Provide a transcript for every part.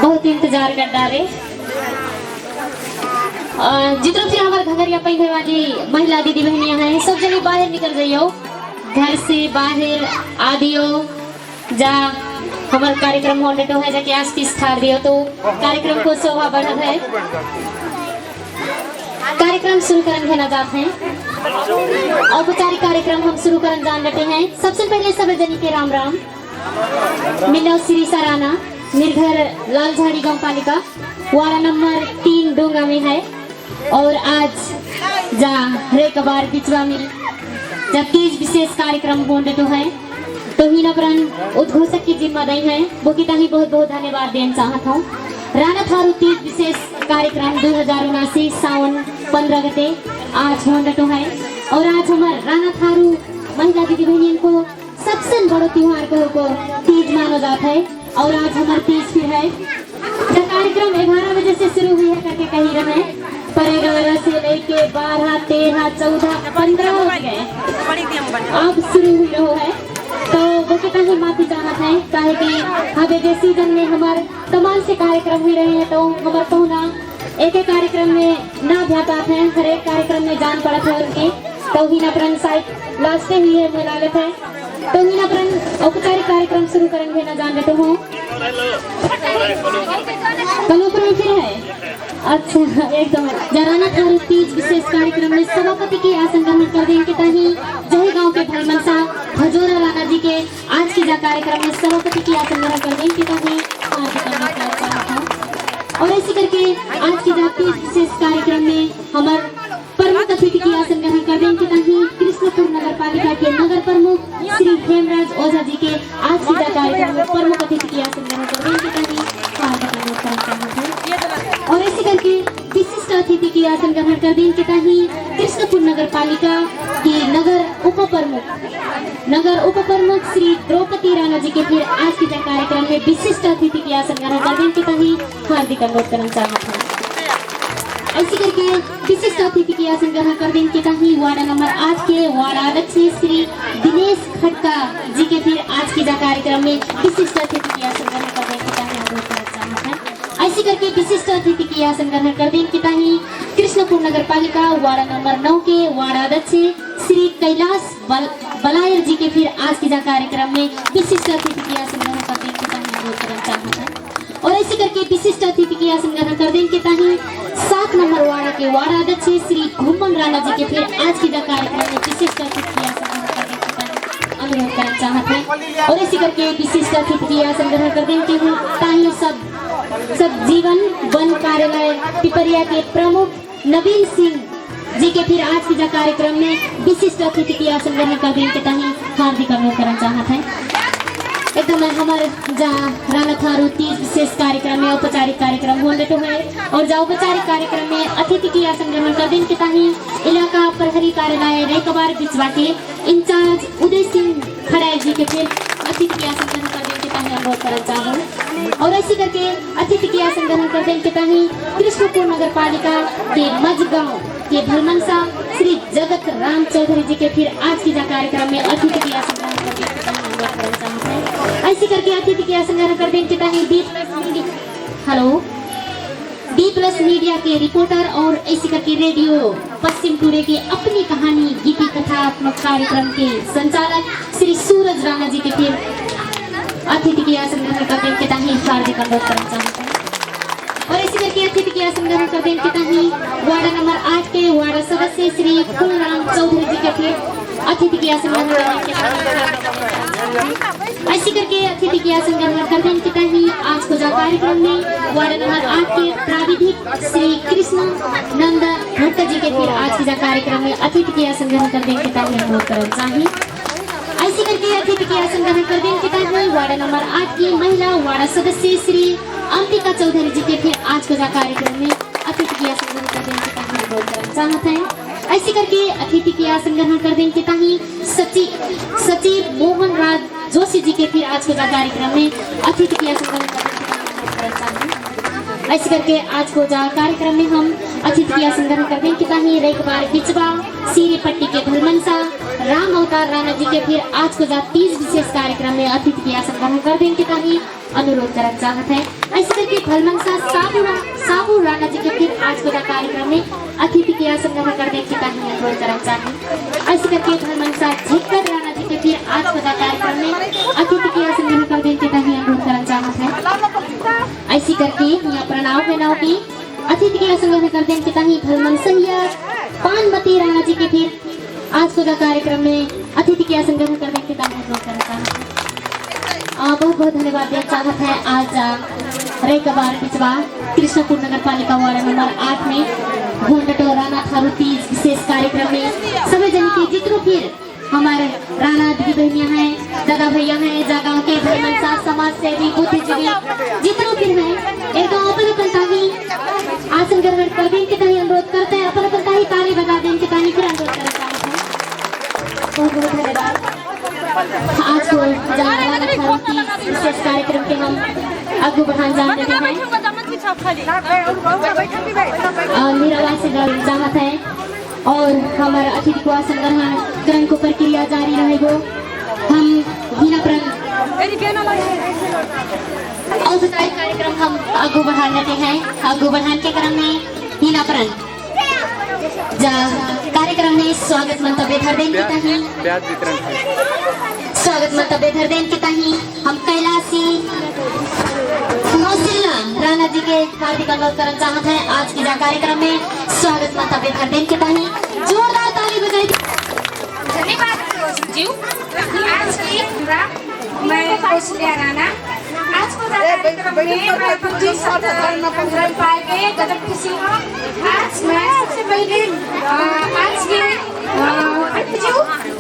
बहुत इंतजार कर डाले जितना फिर हमारे घगरिया पहने वाली महिला दीदी बहनियां हैं सब जने बाहर निकल जाइयो घर से बाहर आदियो जा हमारे कार्यक्रम होने तो है जाके आस्तीस ठार दियो तो कार्यक्रम को शोभा बढ़त है। कार्यक्रम शुरू करने देना जाते हैं औपचारिक कार्यक्रम हम शुरू करने जान लेते हैं। सबसे पहले सब जनी के राम राम। मिलो श्री सराना निर्घर लाल झाड़ी गांव पालिका वार्ड नंबर 3 डोंगा में है और आज जा हरे कबार बिचवा में जब तीज विशेष कार्यक्रम होने तो है तो ही नवरन उद्घोषक की जिम्मेदारी है वो की ताही बहुत बहुत धन्यवाद देना चाहता हूँ। राणा थारू तीज विशेष कार्यक्रम 2079 सावन 15 गते आज होने तो है और आज हमारे राणा थारू महिला दीदी बहनियों को सबसे बड़ा त्योहार को तीज माना जाता है और आज हमारे तीज फिर है। जब कार्यक्रम 11 बजे से शुरू हुई है करके कही रहे पर 11 से लेके 12, 13, 14, 15 हो गए अब शुरू हुई रहो है तो वो कितना ही माफी जाना है चाहे कि हमें जे सीजन में हमारे तमाम से कार्यक्रम हुए रहे हैं तो हमारे पहुना एक एक कार्यक्रम में ना ध्याता है हर एक कार्यक्रम में जान पड़ा था उनकी तो ही ना साइड लास्टे हुई है लागत है तो ही ना औपचारिक कार्यक्रम शुरू करेंगे ना जान लेते हूँ कलोपुर फिर है। अच्छा एकदम जराना थारू तीज विशेष कार्यक्रम में सभापति की आसन ग्रहण कर देंगे ताही जय गांव के भाई मनसा भजोरा राणा जी के आज के जा कार्यक्रम में सभापति की आसन ग्रहण कर देंगे ताही और ऐसे करके आज के जा तीज विशेष कार्यक्रम में हमारे प्रमुख अतिथि की आसन ग्रहण कर देंगे ताही कृष्णपुर नगर पालिका के नगर प्रमुख श्री हेमराज ओझा जी के आज के जा कार्यक्रम में प्रमुख अतिथि की आसन ग्रहण कर देंगे ताही करके विशिष्ट अतिथि की आसन ग्रहण कर दें के ताही कृष्णपुर नगर पालिका की नगर उप प्रमुख श्री द्रौपदी राणा जी के फिर आज के कार्यक्रम में विशिष्ट अतिथि की आसन ग्रहण कर दें के ताही हार्दिक अनुरोध करना चाहते हैं। ऐसी करके विशिष्ट अतिथि की आसन ग्रहण कर दें के ताही वार्ड नंबर 8 के वार्ड अध्यक्ष श्री दिनेश खटका जी के फिर आज के कार्यक्रम में विशिष्ट अतिथि की आसन ग्रहण कर दें के ताही अनुरोध करना चाहते हैं। ऐसी करके विशिष्ट अतिथि की आसन ग्रहण कर दें के ताही कृष्णपुर नगर पालिका वार्ड नंबर 9 के वार्ड अध्यक्ष श्री कैलाश बलायर जी के फिर आज के कार्यक्रम में विशिष्ट अतिथि की आसन ग्रहण कर दें के ताही अनुरोध करना चाहते हैं। और ऐसे करके विशिष्ट अतिथि की आसन ग्रहण कर दें के ताही 7 नंबर वार्ड के वार्ड अध्यक्ष श्री घुमन राणा जी के फिर आज के कार्यक्रम में विशिष्ट अतिथि की आसन ग्रहण कर दें के ताही अनुरोध करना चाहते हैं। और ऐसे करके विशिष्ट अतिथि की आसन ग्रहण कर दें के ताही सब जीवन वन कार्यालय पिपरिया के प्रमुख नवीन सिंह जी के फिर आज के कार्यक्रम में विशिष्ट अतिथि की आसन ग्रहण कर दें के ताही हार्दिक अनुरोध करना चाहते हैं। एकदम हमारे जहाँ राणा थारू 30 विशेष कार्यक्रम में औपचारिक कार्यक्रम हो लेते हैं और जहाँ औपचारिक कार्यक्रम में अतिथि की आसन ग्रहण कर दें के ताही इलाका प्रहरी कार्यालय रेकबार बिचवा के इंचार्ज उदय सिंह खड़ाई जी के फिर अतिथि की आसन ग्रहण कर दें के ताही अनुरोध करना चाहूँ। और ऐसी करके अतिथि की आसन ग्रहण कर दें के ताही कृष्णपुर नगर पालिका के मझगांव के भलमनसा श्री जगत राम चौधरी जी के फिर आज के कार्यक्रम में अतिथि की आसन ग्रहण कर दें के ताही अनुरोध करना चाहते हैं। ऐसी करके अतिथि की आसन ग्रहण कर दें के ताही D+ मीडिया के रिपोर्टर और ऐसी करके रेडियो पश्चिम टुडे के अपनी कहानी गीति कथात्मक कार्यक्रम के संचालक श्री सूरज राणा जी के फिर अतिथि की आसन ग्रहण कर दें के ताही हार्दिक अनुरोध करना चाहते हैं। और इसी करके अतिथि की आसन ग्रहण कर दें के ताही वार्ड नंबर 8 के वार्ड सदस्य श्री फूलराम चौधरी जी के फिर अतिथि की आसन ग्रहण कर दें के ताही ऐसी करके अतिथि की आसन ग्रहण कर दें के ताही आज को जा कार्यक्रम में वार्ड नंबर 8 के प्राविधिक श्री कृष्ण नंदा भट्ट जी के फिर आज के कार्यक्रम में अतिथि की आसन ग्रहण कर दें के ताही अनुरोध करना चाहिए। ऐसी करके अतिथि की आसन ग्रहण कर दें के ताही वार्ड नंबर 8 की महिला वार्ड सदस्य श्री अंबिका चौधरी जी के फिर आज को कार्यक्रम में अतिथि की आसन ग्रहण कर दें के ताही अनुरोध करना चाहते हैं। ऐसी करके अतिथि की आसन ग्रहण कर दें के ताही सचिव मोहन राज जोशी जी के फिर आज के कार्यक्रम में अतिथि की आसन ग्रहण कर दें के ताही अनुरोध करना चाहते हैं। ऐसे करके आज को जा कार्यक्रम में हम अतिथि की आसन ग्रहण कर दें के ताही रेकबार बिचवा सीरेपट्टी के भलमनसा राम अवतार राणा जी के फिर आज को जा 30 विशेष कार्यक्रम में अतिथि की आसन ग्रहण कर दें के ताही अनुरोध करना चाहते हैं। ऐसे करके भलमनसा साबू राणा जी के फिर आज को जा कार्यक्रम में अतिथि की आसन ग्रहण कर दें के ताही अनुरोध करना चाहते हैं। ऐसे करके भलमनसा झिक्कर राणा जी के फिर आज को जा कार्यक्रम में अतिथि की आसन ग्रहण कर दें के ताही अनुरोध करना चाहते हैं। ऐसी करके यहाँ प्रणाम बेनाव की अतिथि की आसन ग्रहण कर दें के ताही भलमनसैया पानमती राणा जी के फिर आज को कार्यक्रम में अतिथि की आसन ग्रहण कर दें के ताही अनुरोध करना चाहते हैं। बहुत बहुत धन्यवाद देना चाहते हैं। आज रेकबार बिचवा कृष्णपुर नगर पालिका वार्ड नंबर 8 में घूंडटो राणा थारू 30 विशेष कार्यक्रम में सभी जन के जितने फिर हमारे राणा दीदी बहनियां हैं, दादा भैया हैं, जगह के भलमनसा समाज सेवी बुद्धिजीवी जितने फिर हैं एकदम अपन ताही आसन ग्रहण कर दें के ताही अनुरोध करते हैं। अपन ताही ताली बजा दें के ताही फिर अनुरोध करना चाहते हैं। बहुत बहुत धन्यवाद। आज को विशेष कार्यक्रम के हम आगे बढ़ाने जा रहे हैं मीराबाई से चाहत है और हमारा अतिथि को आसन ग्रहण को प्रक्रिया जारी रहेगा। हम औपचारिक कार्यक्रम हम आगे बढ़ा लेते हैं। आगे बढ़ाने के क्रम में हीना प्रण कार्यक्रम में स्वागत मंतव्य धर दें के ताही हम कैलाशी नौसिल्ला राणा जी के हार्दिक अनुरोध करना चाहते हैं। आज के कार्यक्रम में स्वागत मंतव्य धर दें के ताही जोरदार ताली बजाई। धन्यवाद आज की मैं कौशल्या राणा आज को कार्यक्रम में मैं 25 शब्द पाएंगे गजब खुशी हो। आज मैं सबसे पहले आज के अतिथि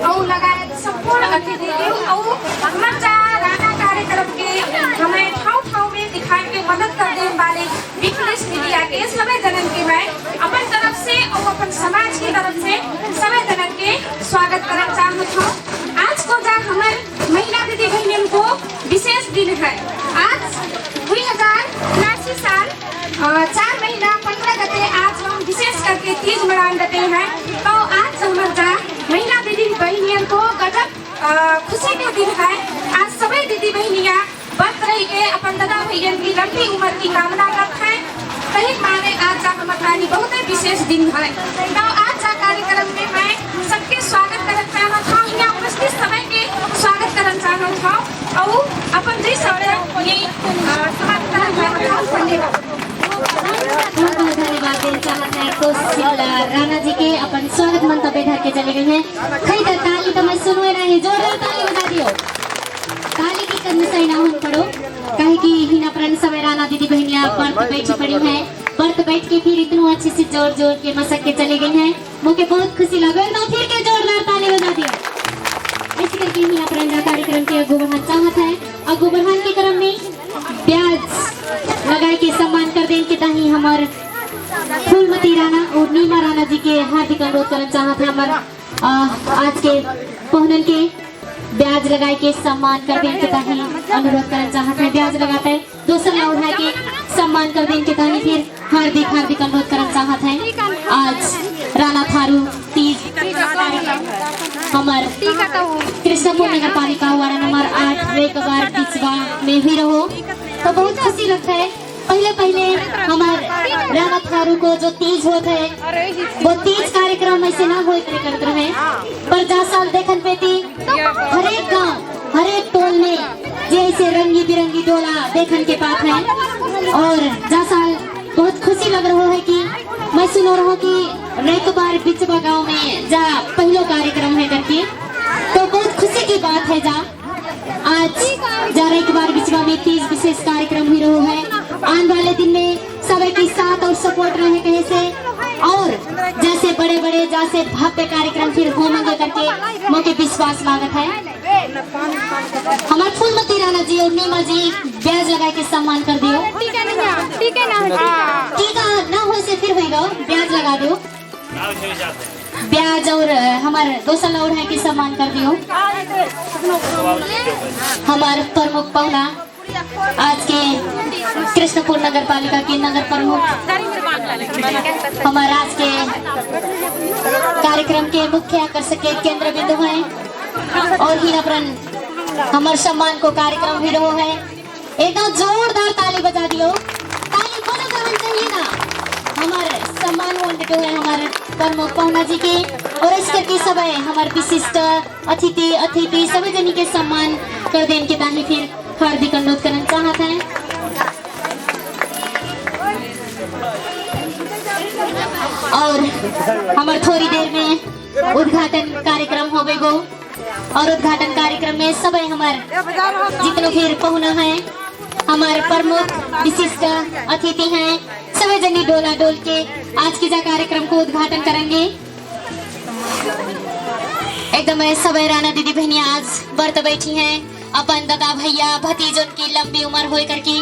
और लगायत संपूर्ण अतिथि और हमारा राणा कार्यक्रम के हमें ठाव में दिखाने में मदद करने वाले D+ मीडिया के सभी जन जनन के मैं अपन तरफ से और अपन समाज की तरफ से सभी जनन के स्वागत करना चाहत हूँ। आज को जा हमार महिला दीदी बहनियों को विशेष दिन है। आज 2079 साल 4 महीना 15 गते आज हम विशेष करके तीज मनान देते हैं। तो आज हमारे जा महिला दीदी बहनियों को गजब खुशी का दिन है। आज सभी दीदी बहनियाँ बच रही के अपन दादा भैया की लंबी उम्र की कामना करते हैं। कहीं माने आज जा हमारे बहुत ही विशेष दिन है। तो आज जा कार्यक्रम में मैं सबके स्वागत करना चाहता हूँ। यहाँ उपस्थित सभी के स्वागत करना चाहता हूँ और अपन जी सब ये समाप्त करना चाहता हूँ। बहुत धन्यवाद देना चाहते हैं कौशल राणा जी के अपन स्वागत मंतव्य धर के चले गए हैं। खरी ताली तो मैं सुनो नहीं, जोरदार ताली बजा दियो। ताली की कमी सही ना होने पड़ो कहे कि हिना प्रण समय राणा दीदी बहनियां बर्थ बैठी पड़ी हैं। बर्थ बैठ के फिर इतना अच्छे से जोर जोर के मसक के चले गई हैं। मुझे बहुत खुशी लगा। तो फिर के जोरदार ताली बजा दियो। इसी करके हिना प्रण कार्यक्रम के अगु बढ़ाना चाहत है। अगु बढ़ाने के क्रम में ब्याज लगाए के सम्मान कर दें के ताही हमार फूलमती राणा और नीमा राणा जी के हार्दिक अनुरोध करना चाहते हैं। हमार आज के पहुनन के ब्याज लगाए के सम्मान कर दें के ताही अनुरोध करना चाहते हैं। ब्याज लगाते हैं दूसरा उठा के सम्मान कर दें के ताही फिर हार्दिक हार्दिक अनुरोध करना चाहते हैं। आज राणा थारू तीज हमार कृष्णपुर नगर पालिका वार्ड नंबर 8 रेकबार बिचवा में हुई रहो तो बहुत खुशी लगता है। पहले हमार राणा थारू को जो तीज होता है वो तीज कार्यक्रम ऐसे ना हो करते रहे पर जा साल देखन पेती हर एक गांव हर एक टोल में जैसे रंगी बिरंगी डोला देखन के पास है। और जा साल बहुत खुशी लग रहा है कि मैं सुनो रहा कि रेकबार बिचवा गांव में जा पहलो कार्यक्रम है करके तो बहुत खुशी की बात है। जा आज जा रेकबार बिचवा में तीज विशेष कार्यक्रम ही रहो है। आने वाले दिन में सभी के साथ और सपोर्ट रहे कहे से और जैसे बड़े बड़े जैसे भव्य कार्यक्रम फिर होंगे करके मुझे विश्वास लागत है। हमारे फूलमती राणा जी और नीमा जी ब्याज लगा के सम्मान कर दियो। टीका ना हो से फिर होगा ब्याज लगा दियो। ब्याज और हमारे दूसरा लौड़ है कि सम्मान कर दियो। हमारे प्रमुख पहुना आज के कृष्णपुर नगर पालिका के नगर प्रमुख हमारे आज के कार्यक्रम के मुख्य आकर्षक के केंद्र बिंदु हैं और हीना प्रण हमारे सम्मान को कार्यक्रम भी रहो है। एकदम जोरदार ताली बजा दियो। ताली बोलो करना चाहिए ना। हमारे सम्मान होने है हमारे प्रमुख पहुना जी के और इस करके सब हमारे विशिष्ट अतिथि सभी जनी के सम्मान कर देने के ताही फिर हार्दिक अनुरोध करना चाहते हैं। और हमारे थोड़ी देर में उद्घाटन कार्यक्रम हो गो और उद्घाटन कार्यक्रम में सब हमारे जितने फिर पहुना है हमारे प्रमुख विशिष्ट अतिथि हैं सभी जनी डोला डोल के आज की जा कार्यक्रम को उद्घाटन करेंगे। एकदम सभी राणा दीदी बहनियां आज बर्त बैठी हैं। अपन दादा भैया भतीजों की लंबी उम्र हो करके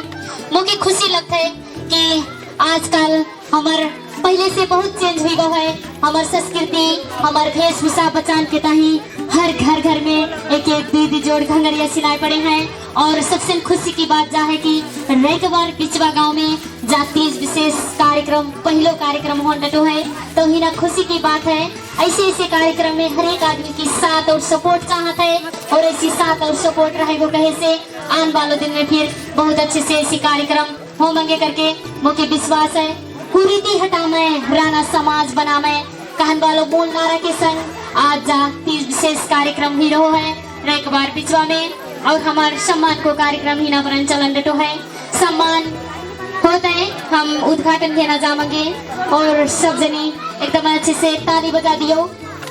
मुझे खुशी लगता है कि आजकल हमारे पहले से बहुत चेंज हुई गया है। हमारी संस्कृति हमारे वेशभूषा बचान के ताही हर घर में एक एक दीदी जोड़ घंगरिया सिलाई पड़े हैं। और सबसे खुशी की बात जा है कि रेकबार बिचवा गांव में जा तीज विशेष कार्यक्रम पहलो कार्यक्रम होने तो है तो ही ना खुशी की बात है। ऐसे कार्यक्रम में हर एक आदमी की साथ और सपोर्ट चाहता है और ऐसी साथ और सपोर्ट रहेगा कहे से आने वाले दिन में फिर बहुत अच्छे से ऐसी कार्यक्रम हो मंगे करके मुझे विश्वास है। कुरीति हटा में राणा समाज बना में कहन वालों मूल नारा के संग आज जा तीज विशेष कार्यक्रम ही रहो है रेकबार बिचवा में और हमारे सम्मान को कार्यक्रम ही ना बरन चलन डटो है। सम्मान होता है हम उद्घाटन देना जाएंगे और सब जनी एकदम अच्छे से ताली बजा दियो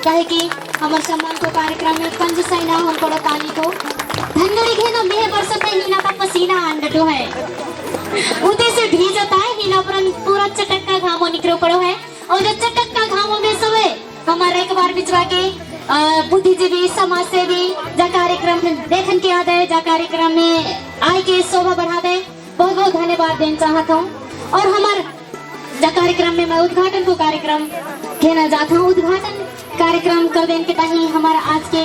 कहे कि हमारे सम्मान को कार्यक्रम में कंजूसाई ना हो पड़ो। ताली को धनगड़ी घेनो मेह बरसते हिना का पसीना अंडटो है उते से भीजता है हिना पर पूरा चटक का घामो निकलो पड़ो है और जो चटक का घामों में सब हमारे एक बार बिचवा के बुद्धिजीवी समाज सेवी जा कार्यक्रम देखन के आता है जा कार्यक्रम में आए के शोभा बढ़ा दे बहुत बहुत धन्यवाद देना चाहता हूँ। और हमारे कार्यक्रम में मैं उद्घाटन को कार्यक्रम कहना चाहता हूँ। उद्घाटन कार्यक्रम कर देने के पहले हमारा आज के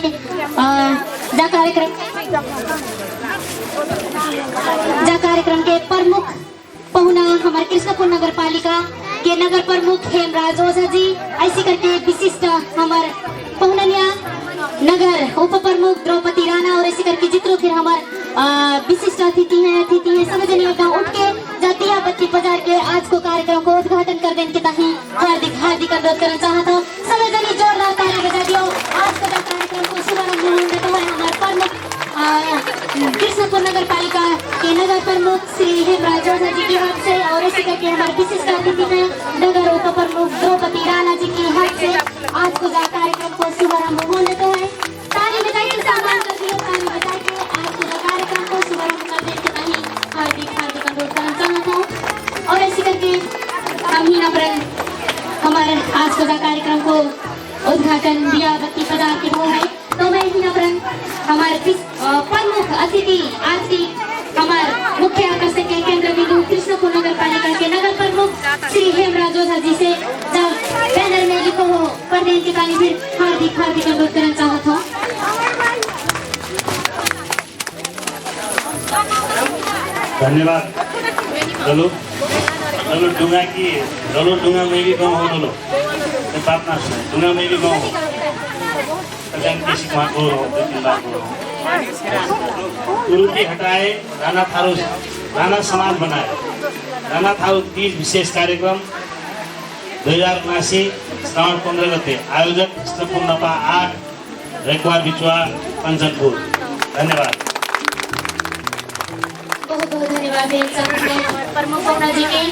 कार्यक्रम के प्रमुख पहुना हमारे कृष्णपुर नगर पालिका के नगर प्रमुख हेमराज ओझा जी, ऐसे करके विशिष्ट हमारे पहुननिया नगर उप प्रमुख द्रौपदी राणा और ऐसे करके जितने फिर हमारे विशिष्ट अतिथि हैं सभी जने का उठ के जाती है बत्ती बाजार के आज को कार्यक्रम को उद्घाटन कर देने के ताही हार्दिक अनुरोध करना चाहता हूँ। सभी जने जोरदार ताली बजा दियो। आज का कार्यक्रम को शुभारंभ होने देता है हमारे प्रमुख कृष्णपुर नगर पालिका के नगर प्रमुख श्री हेमराज ओझा जी के हाथ से और इसी करके हमारे विशिष्ट अतिथि में नगर उप प्रमुख द्रौपदी राणा जी के हाथ से आज को कार्यक्रम को शुभारंभ होने देता है। ताली बजाइए, सामान कर दियो, ताली बजाइए। आज को कार्यक्रम को शुभारंभ कर देने के लिए हार्दिक अनुरोध करना चाहता हूँ। और ऐसी करके हम ही नम्रन हमारे आज को कार्यक्रम को उद्घाटन दिया बत्ती बाजार के वो है, तो मैं ही नम्रन हमारे प्रमुख अतिथि आज की हमारे मुख्य आकर्षण के केंद्र बिंदु कृष्णपुर नगर पालिका के नगर प्रमुख श्री हेमराज ओझा जी से जब बैनर में लिखो हो पढ़ देने के ताली फिर हार्दिक अनुरोध करना चाहता हूँ। धन्यवाद। चलो डुंगा में भी गाँव हो बात ना डुंगा में भी गाँव हो गुरु जी हटाए राणा समाज बनाए। राणा थारू 30 विशेष कार्यक्रम 2079 श्रावण 15 गते आयोजक कृष्णपुर नपा 8 रेकवार बिचवा कंचनपुर। धन्यवाद। बहुत धन्यवाद प्रमुख पहुना जी के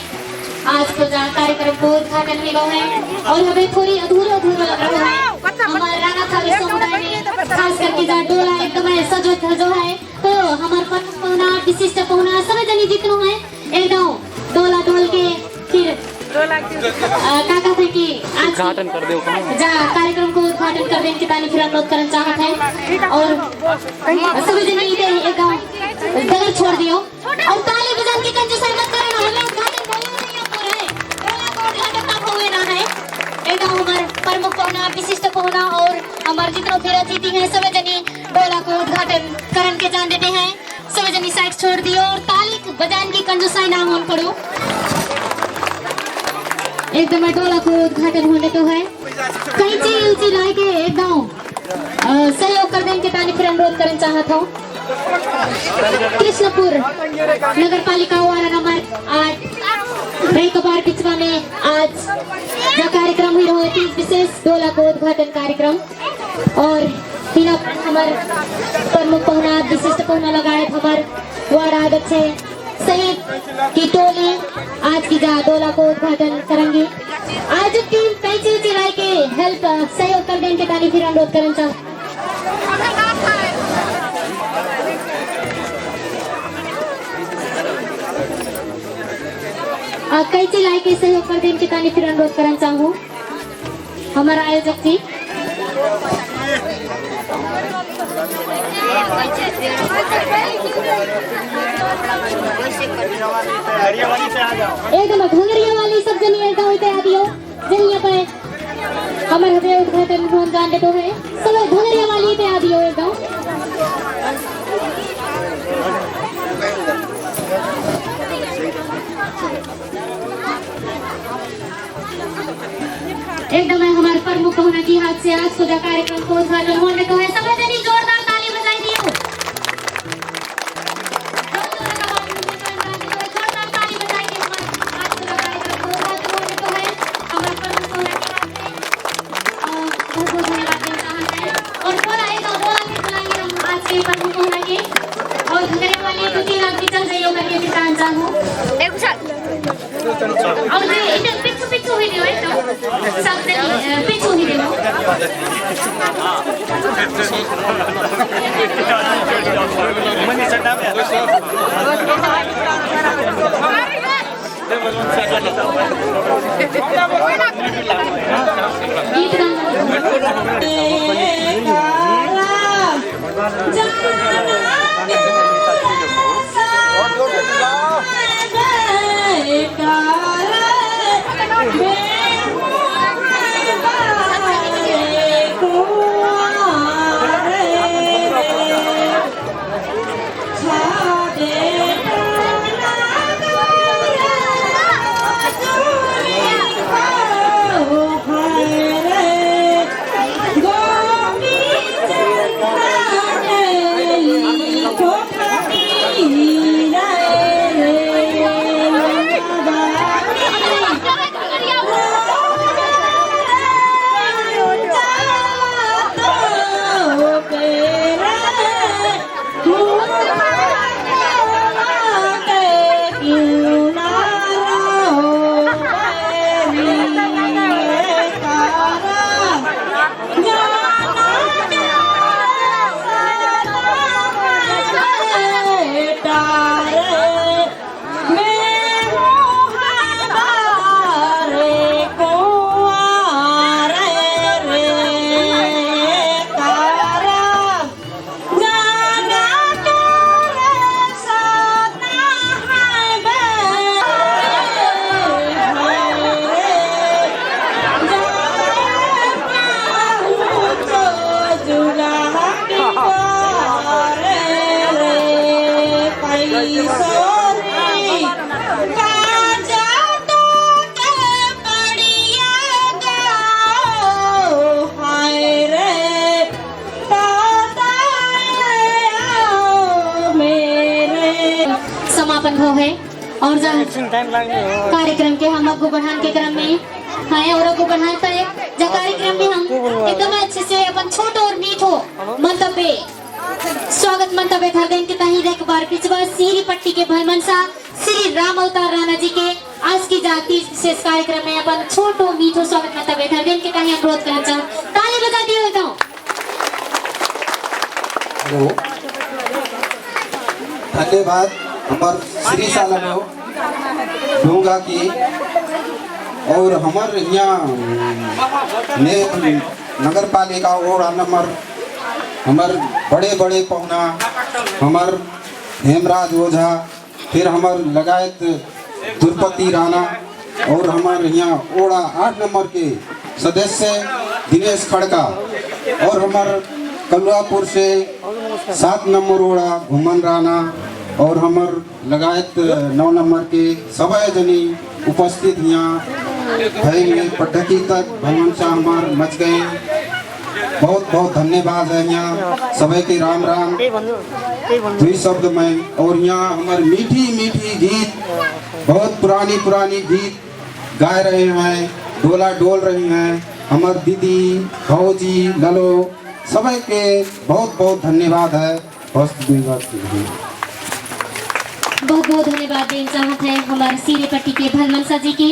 आज को कार्यक्रम को उद्घाटन हुआ है और हमें थोड़ी अधूरा लग रहा है। हमारे राणा थारू समुदाय में खास करके जहाँ डोला एकदम सजो धजो है, तो हमारे प्रमुख पहुना विशिष्ट पहुना सभी जने जितने हैं एकदम डोला डोल के फिर काका थे कि आज उद्घाटन कर दो कार्यक्रम को उद्घाटन कर देने के ताली फिर अनुरोध करना चाहते हैं और सभी जने एकदम डगर छोड़ दियो और ताली बजान के कंजूसाई मत करना। हमें उद्घाटन एकदम हमारे प्रमुख पहुना विशिष्ट पहुना और हमारे जितने फिर अतिथि हैं सभी जनी डोला को उद्घाटन करन के जान देते हैं। सभी जनी साइड छोड़ दियो और ताली बजान की कंजूसाई ना होन पड़ो। एकदम डोला को उद्घाटन होने तो है कहीं चीज लाए के एकदम सहयोग कर देने के ताली फिर अनुरोध करना चाहता हूँ। कृष्णपुर नगर पालिका वार्ड नंबर 8 रेकबार बिचवा में आज जो कार्यक्रम हुई रहा है विशेष डोला को उद्घाटन कार्यक्रम और हमारे प्रमुख पहुना विशिष्ट पहुना लगाए हमारे वार्ड अध्यक्ष सहित की टोली आज की डोला को उद्घाटन करेंगे। आज टीम पैसे चिराई के हेल्प सहयोग कर देने के ताली फिर अनुरोध करना चाहता कई चिलाई के सहयोग कर देने के ताली फिर अनुरोध करना चाहूँ हमारा आयोजक जी। एकदम घंगरिया वाली सब जनी एकदम होते आ दियो जनिया पे हमारे हवे उद्घाटन होने जान देते हैं सब घंगरिया वाली पे आ दियो एकदम हमारे प्रमुख पहुना की हाथ से आज सुधा कार्यक्रम को उद्घाटन होने को है। सब जनी जोरदार ताली बजाई दियो। जोरदार ताली बजाई दियो आज सुधा कार्यक्रम को उद्घाटन होने को है हमारे प्रमुख पहुना की हाथ से बहुत धन्यवाद देना चाहते हैं और बोला एक बोला भी बुलाएंगे हम आज के प्रमुख पहुना के और घरे वाले 2-3 आदमी चल जाइयो करके किसान चाहूँ और इधर पिछू वीडियो है तो सब पिछू वीडियो और कार्यक्रम के हम आगू बढ़ाने के क्रम में हैं और आगू बढ़ाते हैं जो कार्यक्रम में हम एकदम अच्छे से अपन छोटो और मीठो मंतव्य स्वागत मंतव्य कर दें कि ताही एक बार पिछवा सीरी पट्टी के भलमनसा श्री राम अवतार राणा जी के आज की जाति विशेष कार्यक्रम में अपन छोटो मीठो स्वागत मंतव्य कर दें कि ताही अनुरोध करना चाहूँ ताली बजा दिए होता हूँ। हेलो धन्यवाद हमार श्री साला डोंगा की और हमार यहाँ नगर पालिका और नंबर हमार बड़े बड़े पहुना हमार हेमराज ओझा फिर हमार लगायत द्रुपति राणा और हमार यहाँ ओड़ा 8 नंबर के सदस्य दिनेश खड़का और हमार कलुआपुर से 7 नंबर ओड़ा घुमन राणा और हमार लगायत 9 नंबर के सभी जनी उपस्थित यहाँ भैल पटकी तक भलमनसा हमार मच गए। बहुत बहुत धन्यवाद है यहाँ सभी के राम राम दुई शब्द में। और यहाँ हमारे मीठी मीठी गीत बहुत पुरानी गीत गा रहे हैं डोला डोल रही हैं हमार दीदी भौजी ललो सभी के बहुत बहुत धन्यवाद है। बहुत बहुत धन्यवाद देना चाहते हैं हमारे सीरे पट्टी के भलमनसा जी के।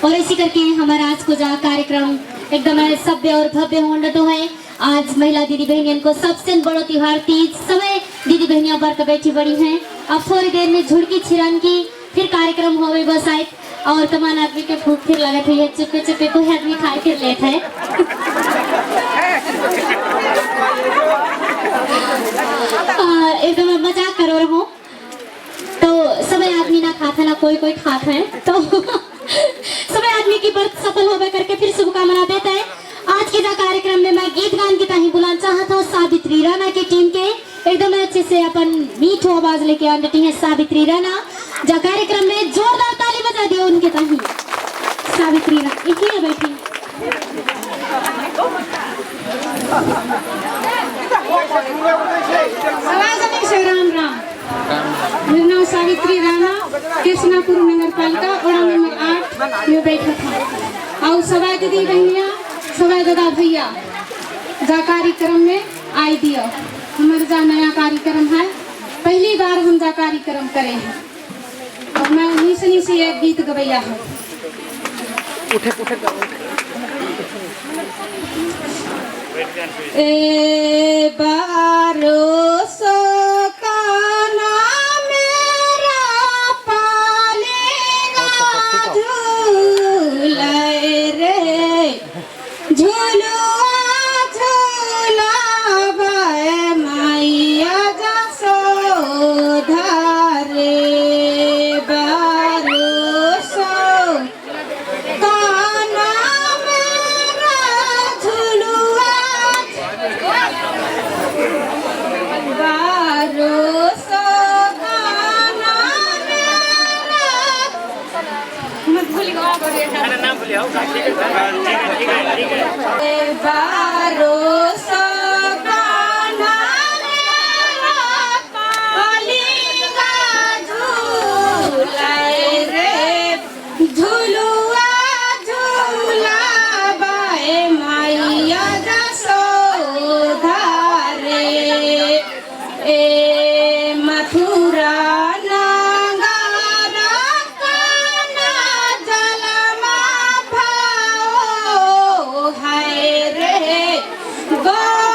और इसी करके हमारा आज को जा कार्यक्रम एकदम सभ्य और भव्य होने है। आज महिला दीदी बहनियों को सबसे बड़ा त्योहार तीज समय दीदी बहनियां बर्त बैठी बड़ी हैं। अब थोड़ी देर में झुड़की छिरन की फिर कार्यक्रम हो गए बस आए और तमाम आदमी के भूख फिर लगे हुई है चुपके चुपके कोई आदमी खाए फिर लेते है। एकदम मजाक करो रहो तो सभी आदमी ना खाता ना कोई खाता है तो सभी आदमी की बर्त सफल होकर करके फिर शुभकामना देता है। आज के जो कार्यक्रम में मैं गीत गान की ताही बुलाना चाहता हूँ सावित्री राणा की टीम के एकदम अच्छे से अपन मीठो आवाज लेके आ रही है सावित्री राणा जो कार्यक्रम में जोरदार ताली बजा दिया उनके ताही सावित्री राणा इतनी बैठी राम राम मेरा नाम सावित्री राणा कृष्णापुर नगर पालिका और नंबर 8 ये बैठा था और सभी दीदी बहनिया सभी दादा भैया जा कार्यक्रम में आई दिया हमारा जा नया कार्यक्रम है पहली बार हम जा कार्यक्रम करे हैं और मैं उन्हीं से एक गीत गवैया है। ए बारो सो go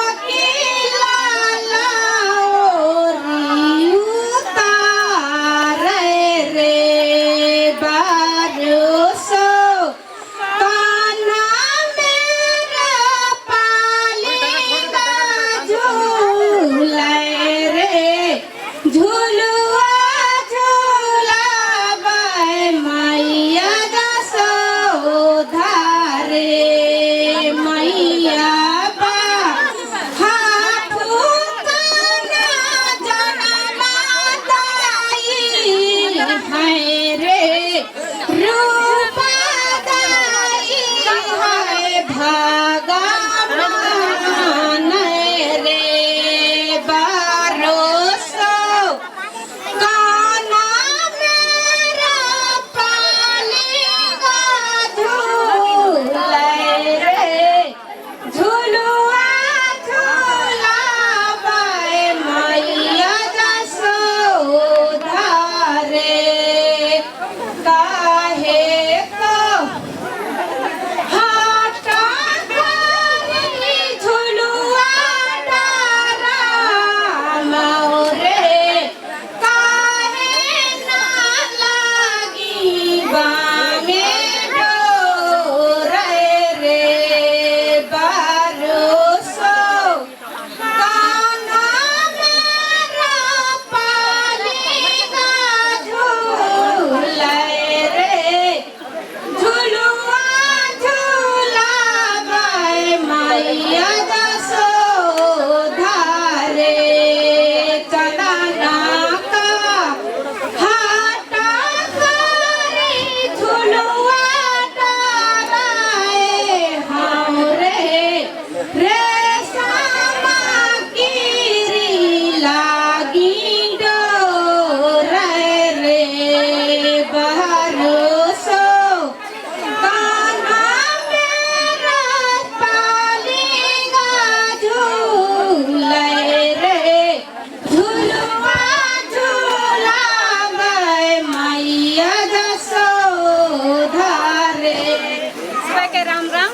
के राम राम।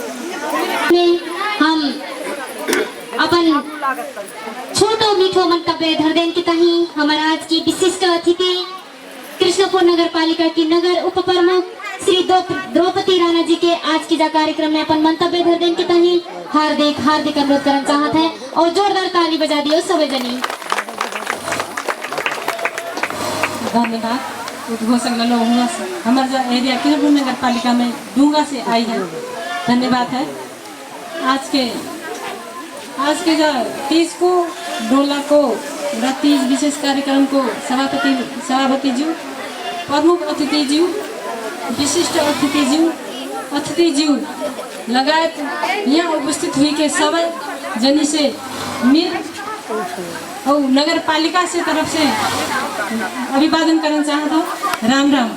में हम अपन छोटो मीठो मंतव्य धर देन के तही हमारा आज की विशिष्ट अतिथि कृष्णपुर नगर पालिका की नगर उप प्रमुख श्री द्रौपदी राणा जी के आज की जा कार्यक्रम में अपन मंतव्य धर देन के तही हार्दिक हार्दिक अनुरोध करना चाहते हैं और जोरदार ताली बजा दियो सभी जनी। धन्यवाद। उद्घोषक ललो हुआ हमारे एरिया कृष्णपुर नगर पालिका में डूंगा से आई है, धन्यवाद है। आज के जो 30 को डोला को 30 विशेष कार्यक्रम को सभापति जी, प्रमुख अतिथि जी, विशिष्ट अतिथि जी लगायत यहाँ उपस्थित हुई के सब जनी से मिल और नगर पालिका से तरफ से अभिवादन करना चाहता हूँ। राम राम।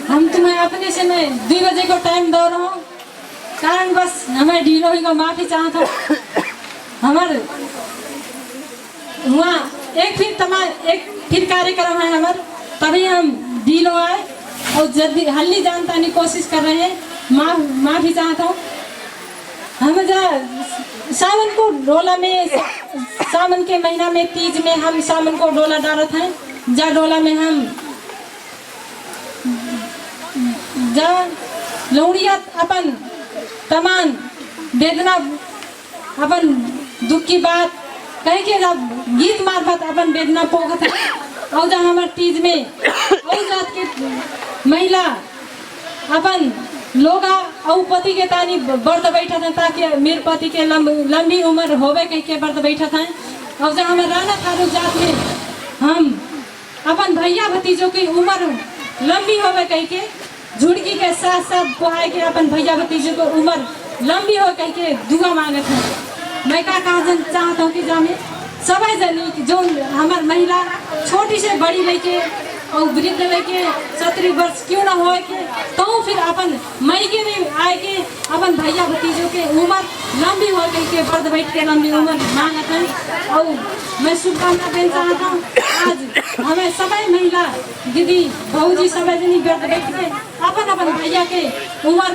हम तुम्हें अपने से मैं 2 बजे को टाइम दे रहा हूँ, कारण बस हमें ढीलो हुई को माफी चाहता हूँ। हमारे वहाँ एक फिर कार्यक्रम है हमारे, तभी हम ढीलो आए और जल्दी हल्ली जानता नहीं कोशिश कर रहे हैं, माफी चाहता हूँ। हम सावन को डोला में सावन के महीना में तीज में हम सावन को डोला डालते हैं। जा डोला में हम जा लौड़िया अपन तमाम वेदना अपन दुख की बात कह के जब गीत मार्फत अपन वेदना पोखत है। और जब हमारे तीज में और जात के महिला अपन लोग और पति के तानी व्रत बैठा था ताकि मेरे पति के लंबी उम्र होवे कह के व्रत बैठा था। और जब हमारे राणा थारू जात में हम अपन भैया भतीजों की उम्र लंबी होवे कह के झुड़की के साथ साथ पोहाए के अपन भैया भतीजों को उम्र लंबी हो कह के दुआ मांगत है। मैं क्या कहा चाहता हूँ कि जामे सभी जनी जो हमार महिला छोटी से बड़ी लेके और वृद्ध लेके 70 वर्ष क्यों ना हो के तो फिर अपन मई के में आए के अपन भैया भतीजों के उम्र लंबी हो गई के व्रत बैठ के लंबी उम्र मांगत है। और मैं शुभकामना देना चाहता हूँ। आज हमें सभी महिला दीदी बहू जी सभी जनी व्रत बैठ के अपन भैया के उम्र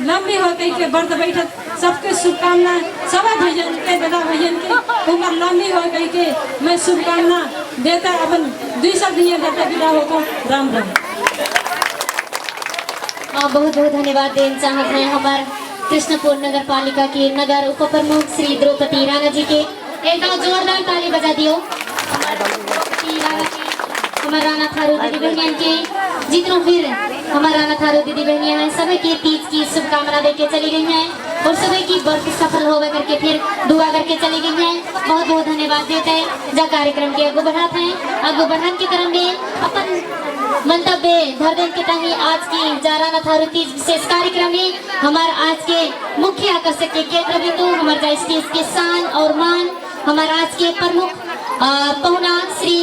लंबी हो गई के व्रत बैठक सबके शुभकामना सभी भैया के दादा भैया के उम्र लंबी हो गई के मैं शुभकामना देता अपन 2 शब्द ये देता विदा होको। राम राम। बहुत बहुत धन्यवाद देना चाहते हैं हमारे कृष्णपुर नगर पालिका के नगर उप प्रमुख श्री द्रौपदी राणा जी के। एक बार जोरदार ताली बजा दियो हमारे राणा थारू दीदी बहनियां के जितनों फिर हमारे राणा थारू दीदी बहनियां हैं सभी के तीज की शुभकामना देके चली गई हैं और सभी की व्रत सफल होवे करके फिर दुआ करके चली गई हैं। बहुत बहुत धन्यवाद देते हैं। जब कार्यक्रम के आगे बढ़ाते हैं आगे बढ़ाने के क्रम में अपन मंतव्य धर देन के तही आज की राणा थारू तीज विशेष कार्यक्रम में हमारे आज के मुख्य आकर्षक के केंद्र बिंदु हमारे स्टेज के शान और मान हमारे आज के प्रमुख पहुना श्री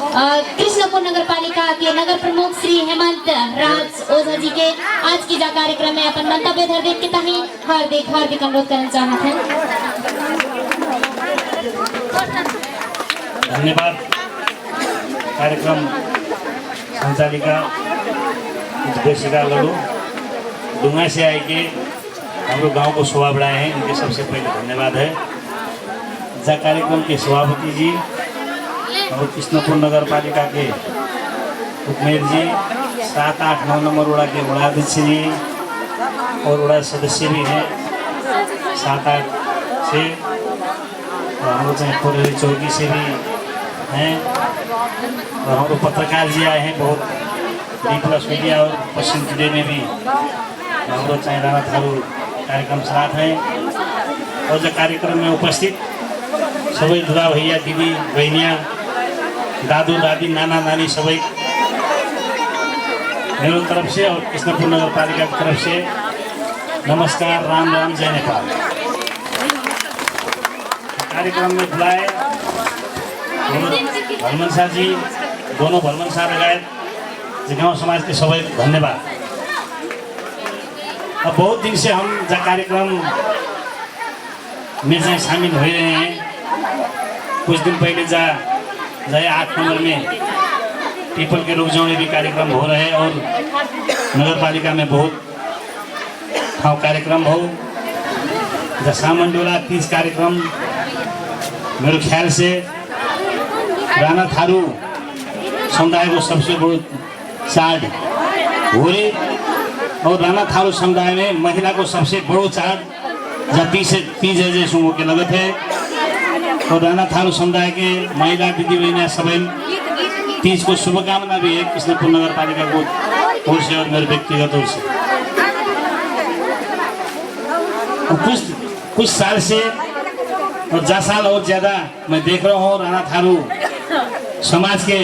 कृष्णपुर नगर पालिका के नगर प्रमुख श्री हेमंत राज ओझा जी के आज की जा कार्यक्रम में अपन मंतव्य धर देन के तही हार्दिक हार्दिक अनुरोध करना चाहते हैं। धन्यवाद। कार्यक्रम संचालिका उद्घोषिका लड़ू डूंगा से आए के हम लोग गाँव को शोभा बढ़ाए हैं, इनके सबसे पहले धन्यवाद है। जा कार्यक्रम के सभापति जी और कृष्णपुर नगर पालिका के उपमेयर जी 7, 8, 9 नंबर वार्ड के वार्डाध्यक्ष जी और वार्ड सदस्य भी हैं 7, 8 से और हम लोग कोरेली चौकी से भी हैं और हम लोग पत्रकार जी आए हैं बहुत D+ मीडिया और पश्चिम टुडे में भी हम लोग चाहे राणा थारू कार्यक्रम साथ हैं। और जो कार्यक्रम में उपस्थित सभी दुरा भैया दीदी बहनियाँ दादू दादी नाना नानी सभी मेरे तरफ से और कृष्णपुर नगर पालिका की तरफ से नमस्कार, राम राम, जय नेपाल। कार्यक्रम में बुलाए भलमन शाह जी, दोनों भलमन शाह लगायत गाँव समाज के सभी धन्यवाद। अब बहुत दिन से हम जा कार्यक्रम में शामिल हो रहे हैं। कुछ दिन पहले 8 नंबर में पीपल के रुख जाने भी कार्यक्रम हो रहे हैं और नगर पालिका में बहुत ठाव कार्यक्रम हो जैसा मंडोला 30 कार्यक्रम मेरे ख्याल से राणा थारू समुदाय को सबसे बड़ो चाड हो रही और राणा थारू समुदाय में महिला को सबसे बड़ो चाड जब 30 जैसे के लगत है और राणा थारू समुदाय के महिला दीदी बहनियाँ सबै 30 को शुभकामना भी है कृष्णपुर नगर पालिका को ओर से और मेरे व्यक्तिगत ओर से। कुछ साल से और 10 साल और ज़्यादा मैं देख रहा हूँ राणा थारू समाज के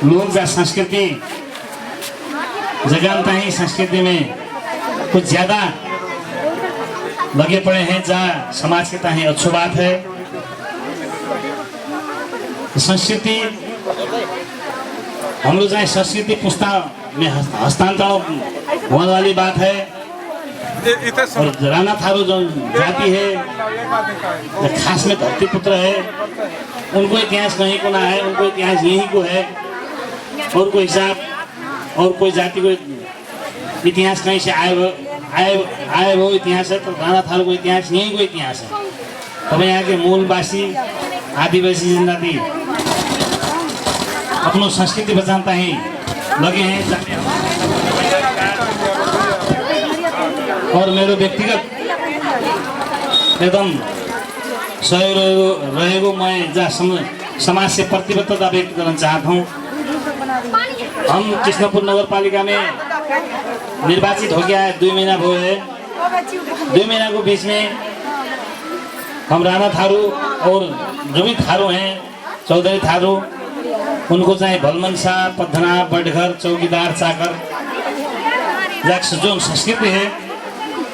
लोग या संस्कृति जगह ही संस्कृति में कुछ ज़्यादा लगे पड़े हैं जहाँ समाज के ताही अच्छी बात है। संस्कृति हम लोग चाहे संस्कृति पुस्ता में हस्तांतरण होने वाली बात है और राणा थारू जो जाति है खास में धरती पुत्र है उनको इतिहास कहीं को ना है, उनको इतिहास यहीं को है और कोई हिसाब और कोई जाति को इतिहास कहीं से आए वो इतिहास है तो राणा थारू को इतिहास यहीं को इतिहास है। तब यहाँ के मूलवासी आदिवासी जनजाति अपनों संस्कृति बचाता ही लगे हैं और मेरे व्यक्तिगत एकदम सहयोग रहेको मैं जहाँ समाज से प्रतिबद्धता व्यक्त करना चाहता हूँ। हम कृष्णपुर नगर पालिका में निर्वाचित हो गया है 2 महीना हो है। 2 महीना को बीच में हम राणा थारू और जो भी थारू हैं चौधरी थारू उनको चाहे भलमनसा पद्धना बटघर चौकीदार चाकर जो संस्कृति है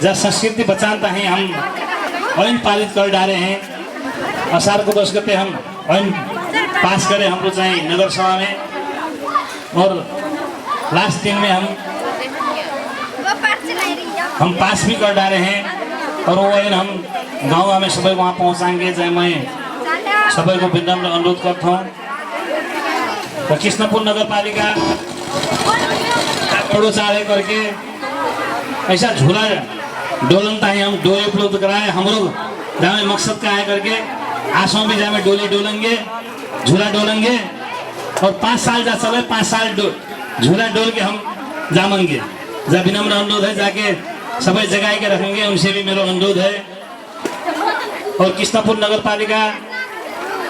जब संस्कृति बचाता है हम ऐन पारित कर डाले हैं। असार को 10 गते हम ऐन पास करें हम लोग चाहे नगर सभा में और लास्ट दिन में हम पास भी कर डाले हैं और वो ऐन हम गाँव में सभी वहाँ पहुँचाएंगे। चाहे मैं सभी को विनम्र अनुरोध करता हूँ तो कृष्णपुर नगर पालिका बड़ो चाड़े करके ऐसा झूला डोलन ताही हम डोले उपलब्ध कराए हम लोग जहाँ मकसद का है करके आसों भी जहाँ डोले डोलेंगे झूला डोलेंगे और 5 साल जा चले 5 साल झूला डोल के हम जामेंगे। जब विनम्र अनुरोध है जाके सभी जगह के रखेंगे उनसे भी मेरा अनुरोध है। और कृष्णपुर नगर पालिका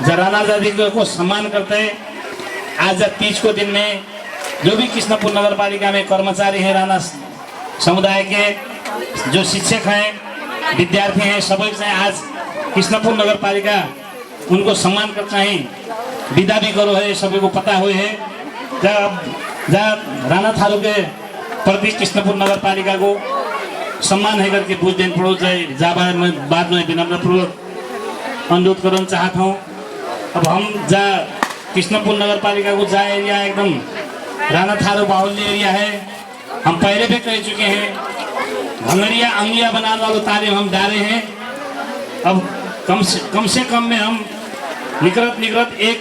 राणा दादी को सम्मान करते हैं। आज 30 को दिन में जो भी कृष्णपुर नगर पालिका में कर्मचारी हैं राणा समुदाय के जो शिक्षक हैं विद्यार्थी हैं सभी से आज कृष्णपुर नगर पालिका उनको सम्मान करना चाहिए। विदा भी करो है सभी को पता हुए है जब राणा थारू के प्रति कृष्णपुर नगर पालिका को सम्मान है करके बुझ दिन पड़ो जाए जहाँ मैं बाद में विनम्र पूर्वक अनुरोध करना चाहता हूँ। अब हम जहाँ कृष्णपुर नगर पालिका को जहाँ एरिया एकदम राणा थारू बाहुल्य एरिया है हम पहले भी कह चुके हैं। भंगड़िया अंगिया बनाने वालों तालीम हम डाले हैं। अब कम से कम में हम निकरत एक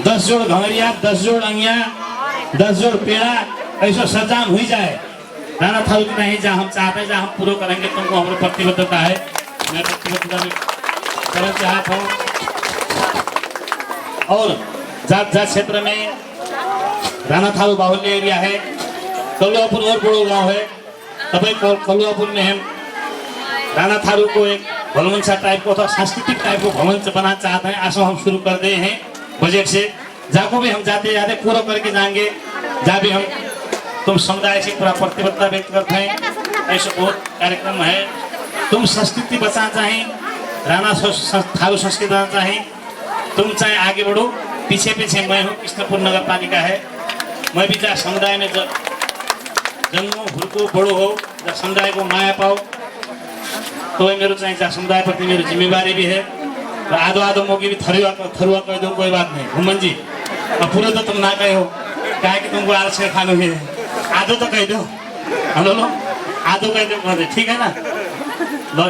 10 जोड़ घंगरिया 10 जोड़ अंगिया 10 जोड़ पेड़ा ऐसा सजान हुई जाए राणा थारू की नहीं जहाँ हम चाहते हैं जहाँ हम पूरा करेंगे तुमको हमारी प्रतिबद्धता है। मैं प्रतिबद्धता करना चाहता हूँ और जात क्षेत्र में राणा थारू बाहुल्य एरिया है। कलुआपुर और बड़ो गाँव है तब कलुआपुर में हम राणा थारू को एक भलमनसा टाइप को अथवा सांस्कृतिक टाइप को भवन बनाना चाहते हैं। आसो हम शुरू कर दे हैं बजट से जहाँ को भी हम जाते पूरा करके जाएंगे जहाँ भी हम तुम समुदाय से पूरा प्रतिबद्धता व्यक्त करते हैं। ऐसे बहुत कार्यक्रम है। तुम संस्कृति बचाना चाहें राणा थारू संस्कृति बचाना चाहें तुम चाहे आगे बढ़ो पीछे पीछे मैं हूँ। कृष्णपुर नगर पालिका है मैं भी जहाँ समुदाय में जन्मो हुर्को बड़ो हो जहाँ समुदाय को माया पाओ तो वही मेरे चाहिए समुदाय प्रति मेरी जिम्मेवारी भी है। तो आधो मौके भी थरुआ कह दो कोई बात नहीं घुमन जी अब पूरा तो तुम ना कहे हो क्या कि तुमको आरक्षण खाने में आधो तो कह दो हेलो लो आधो कह दो ठीक है ना लो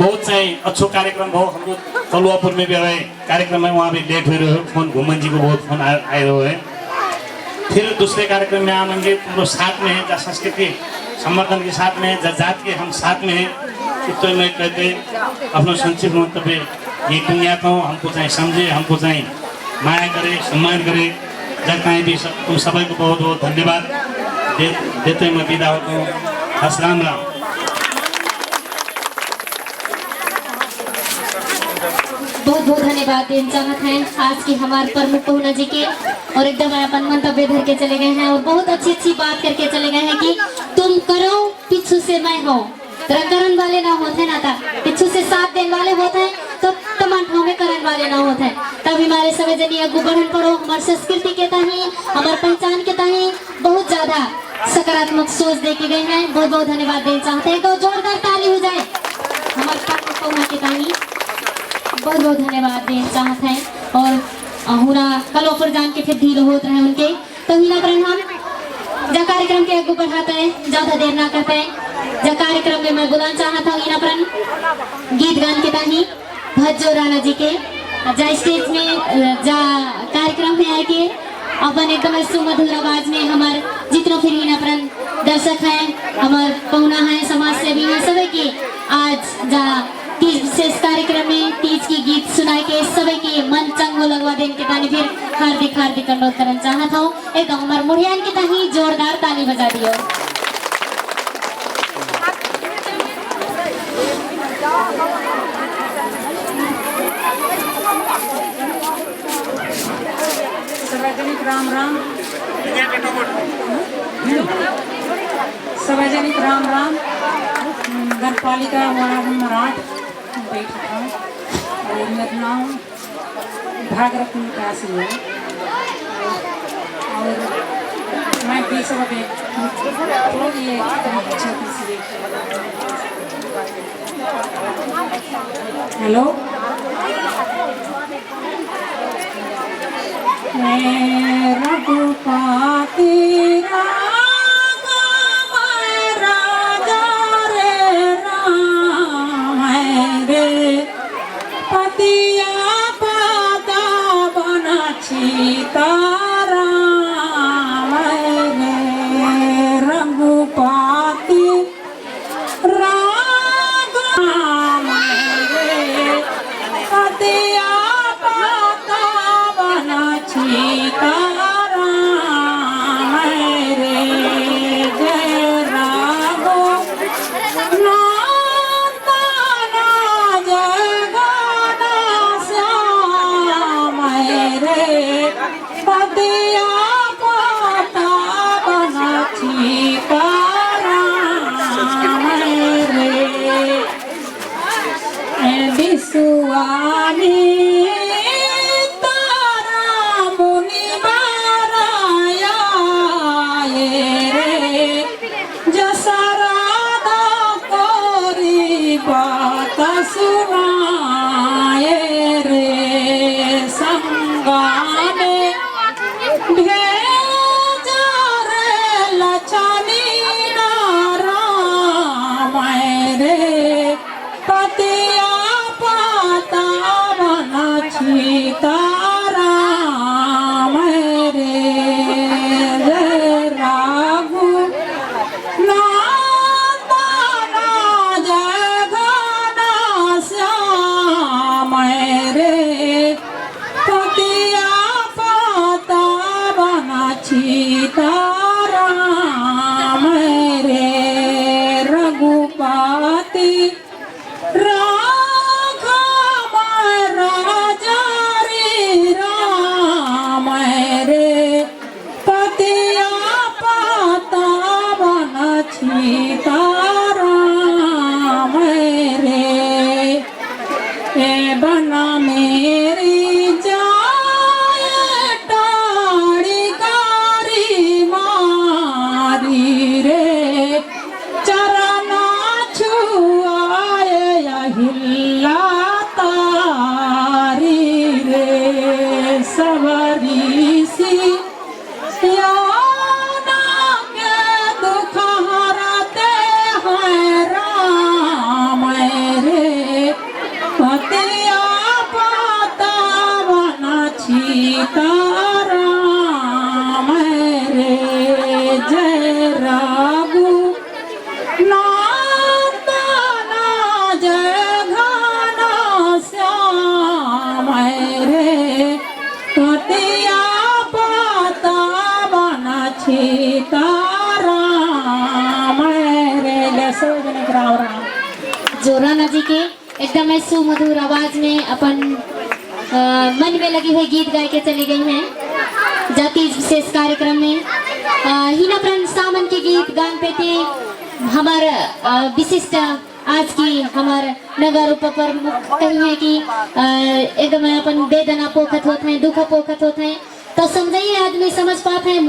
बहुत चाहिँ अच्छो कार्यक्रम हो। हाम्रो तलुवापुर में भी है कार्यक्रम में, वहाँ भी लेट हो रहे हो। फोन घुमन जी को बहुत फोन आए हुए हैं। फिर दूसरे कार्यक्रम में आएंगे, तुम लोग साथ में हैं, जहाँ संस्कृति संवर्धन के साथ में है, जहाँ जात के हम साथ में हैं। तो मैं कहते अपना संक्षिप्त मंतव्य ये टुंग्याता हूँ। हमको चाहे समझे, हमको चाहे माया करे, सम्मान करे। जब कहीं भी तुम सभी को बहुत बहुत धन्यवाद देते मैं विदा होता हूँ। हस राम राम। बहुत बहुत धन्यवाद देना चाहते हैं आज की हमारे प्रमुख पहुना जी के, और एकदम अपन मंतव्य धर के चले गए हैं और बहुत अच्छी अच्छी बात करके चले गए हैं कि तुम करो पीछू से मैं हो। करन वाले ना होते ना था, पीछू से साथ देने वाले होते हैं तो तमाम ठाव में करन वाले ना होते हैं। तब हमारे सभी जनी अगू बढ़न पड़ो। हमारे संस्कृति के ताही, हमारे पहचान के ताही बहुत ज्यादा सकारात्मक सोच दे के गए हैं। बहुत बहुत धन्यवाद देना चाहते हैं। तो जोरदार ताली हो जाए हमारे प्रमुख पहुना के ताही। बहुत बहुत धन्यवाद देना चाहते हैं। और हुना कल पर जान के फिर ढील होते रहे उनके, तो हिना पर हम जा कार्यक्रम के आगे बढ़ाते हैं, ज्यादा देर ना करते हैं। जा कार्यक्रम में मैं बुलाना चाहता हूँ हिना पर गीत गान के ताही भज्जो राणा जी के। जा स्टेज में जा कार्यक्रम में आए के अपन एकदम सुमधुर आवाज में हमारे जितना फिर हिना पर दर्शक हैं, हमारे पहुना हैं, समाज सेवी हैं, सभी की आज जा तीज विशेष कार्यक्रम में तीज की गीत सुनाए के सभी के मन चंगो लगवा देने के तानी फिर हार्दिक हार्दिक अनुरोध करना चाहता हूँ। एकदम हमारे मुड़ियान के तानी जोरदार ताली बजा दियो। सार्वजनिक राम राम, सार्वजनिक राम राम। नगरपालिका वार्ड नंबर 8 बैठा था और मेरा नाम भागरथ निकासी है और मैं 20 रुपये ये छोटी सी। हेलो, रघुपति सीताराम रे जय राघु नंदना जय घना श्याम रे कतिया पता बना सीताराम रे जय राम राम। जो राणा जी के एकदम सुमधुर आवाज में अपन मन में लगी हुई गीत गाय के चली गई हैं जाति विशेष कार्यक्रम में। हिना प्रण सामन के गीत गान पे थे हमारा विशिष्ट आज की हमार नगर उप प्रमुख कही है कि एकदम अपन वेदना पोखत होते हैं, दुख पोखत होते हैं, तो समझिए आदमी समझ पाते हैं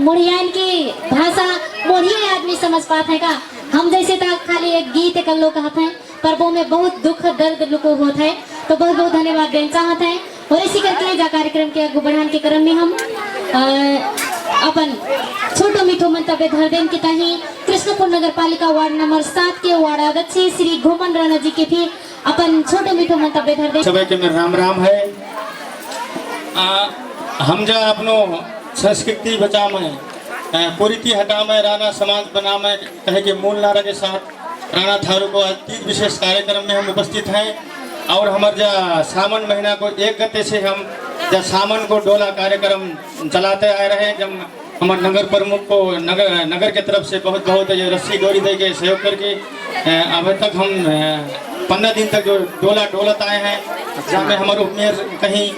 मोड़ियान की भाषा मोड़िए आदमी समझ पाते हैं का। हम जैसे तो खाली एक गीत एक लोग कहते हैं पर वो में बहुत दुख दर्द लुको होता है। तो बहुत बहुत धन्यवाद देना चाहते हैं और इसी करके जा कार्यक्रम के आगे बढ़ाने के क्रम में हम अपन छोटो मीठो मंतव्य धर देन की ताही कृष्णपुर नगर पालिका वार्ड नंबर 7 के वार्ड अध्यक्ष श्री घुमन राणा जी के भी अपन छोटो मीठो मंतव्य धर देन। सभी के में राम राम है। हम जा अपनो संस्कृति बचा में कुरीति हटा में राणा समाज बना में कहे के मूल नारा के साथ राणा थारू को अति विशेष कार्यक्रम में हम उपस्थित हैं और हमारे जा सावन महीना को 1 गते से हम जब सावन को डोला कार्यक्रम चलाते आ रहे हैं। जब हमारे नगर प्रमुख को नगर के तरफ से बहुत बहुत रस्सी डोरी दे के सहयोग करके अभी तक हम 15 दिन तक जो डोलत आए हैं जहाँ में हमारे उपमेयर कहीं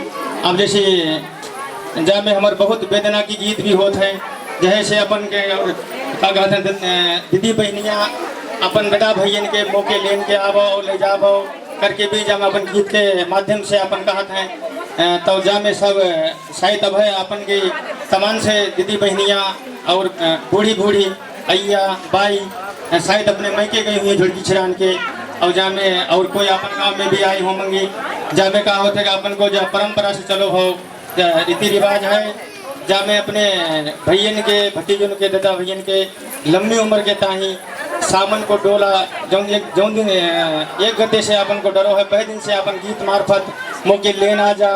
अब जैसे जहाँ में हमारे बहुत वेदना की गीत भी होते हैं जैसे अपन के क्या कहते हैं दीदी बहनियाँ अपन बेटा भैयन के मौके लेन के आवो ले जाओ करके भी जब अपन गीत के माध्यम से अपन कहते हैं तो जा में सब शायद अब है अपन की तमाम से दीदी बहनियाँ और बूढ़ी बूढ़ी अय्या बाई शायद अपने मैके गई हुई झुड़की छिड़ान के और जा में और कोई अपन गाँव में भी आई होंगी जा में कहा होता है कि अपन को जो परंपरा से चलो हो रीति रिवाज है जा में अपने भैयन के भतीजन के दादा भैयन के लंबी उम्र के ताही सावन को डोला जौन दिन 1 गते से अपन को डरो है पहले दिन से अपन गीत मार्फत मौके लेन आ जा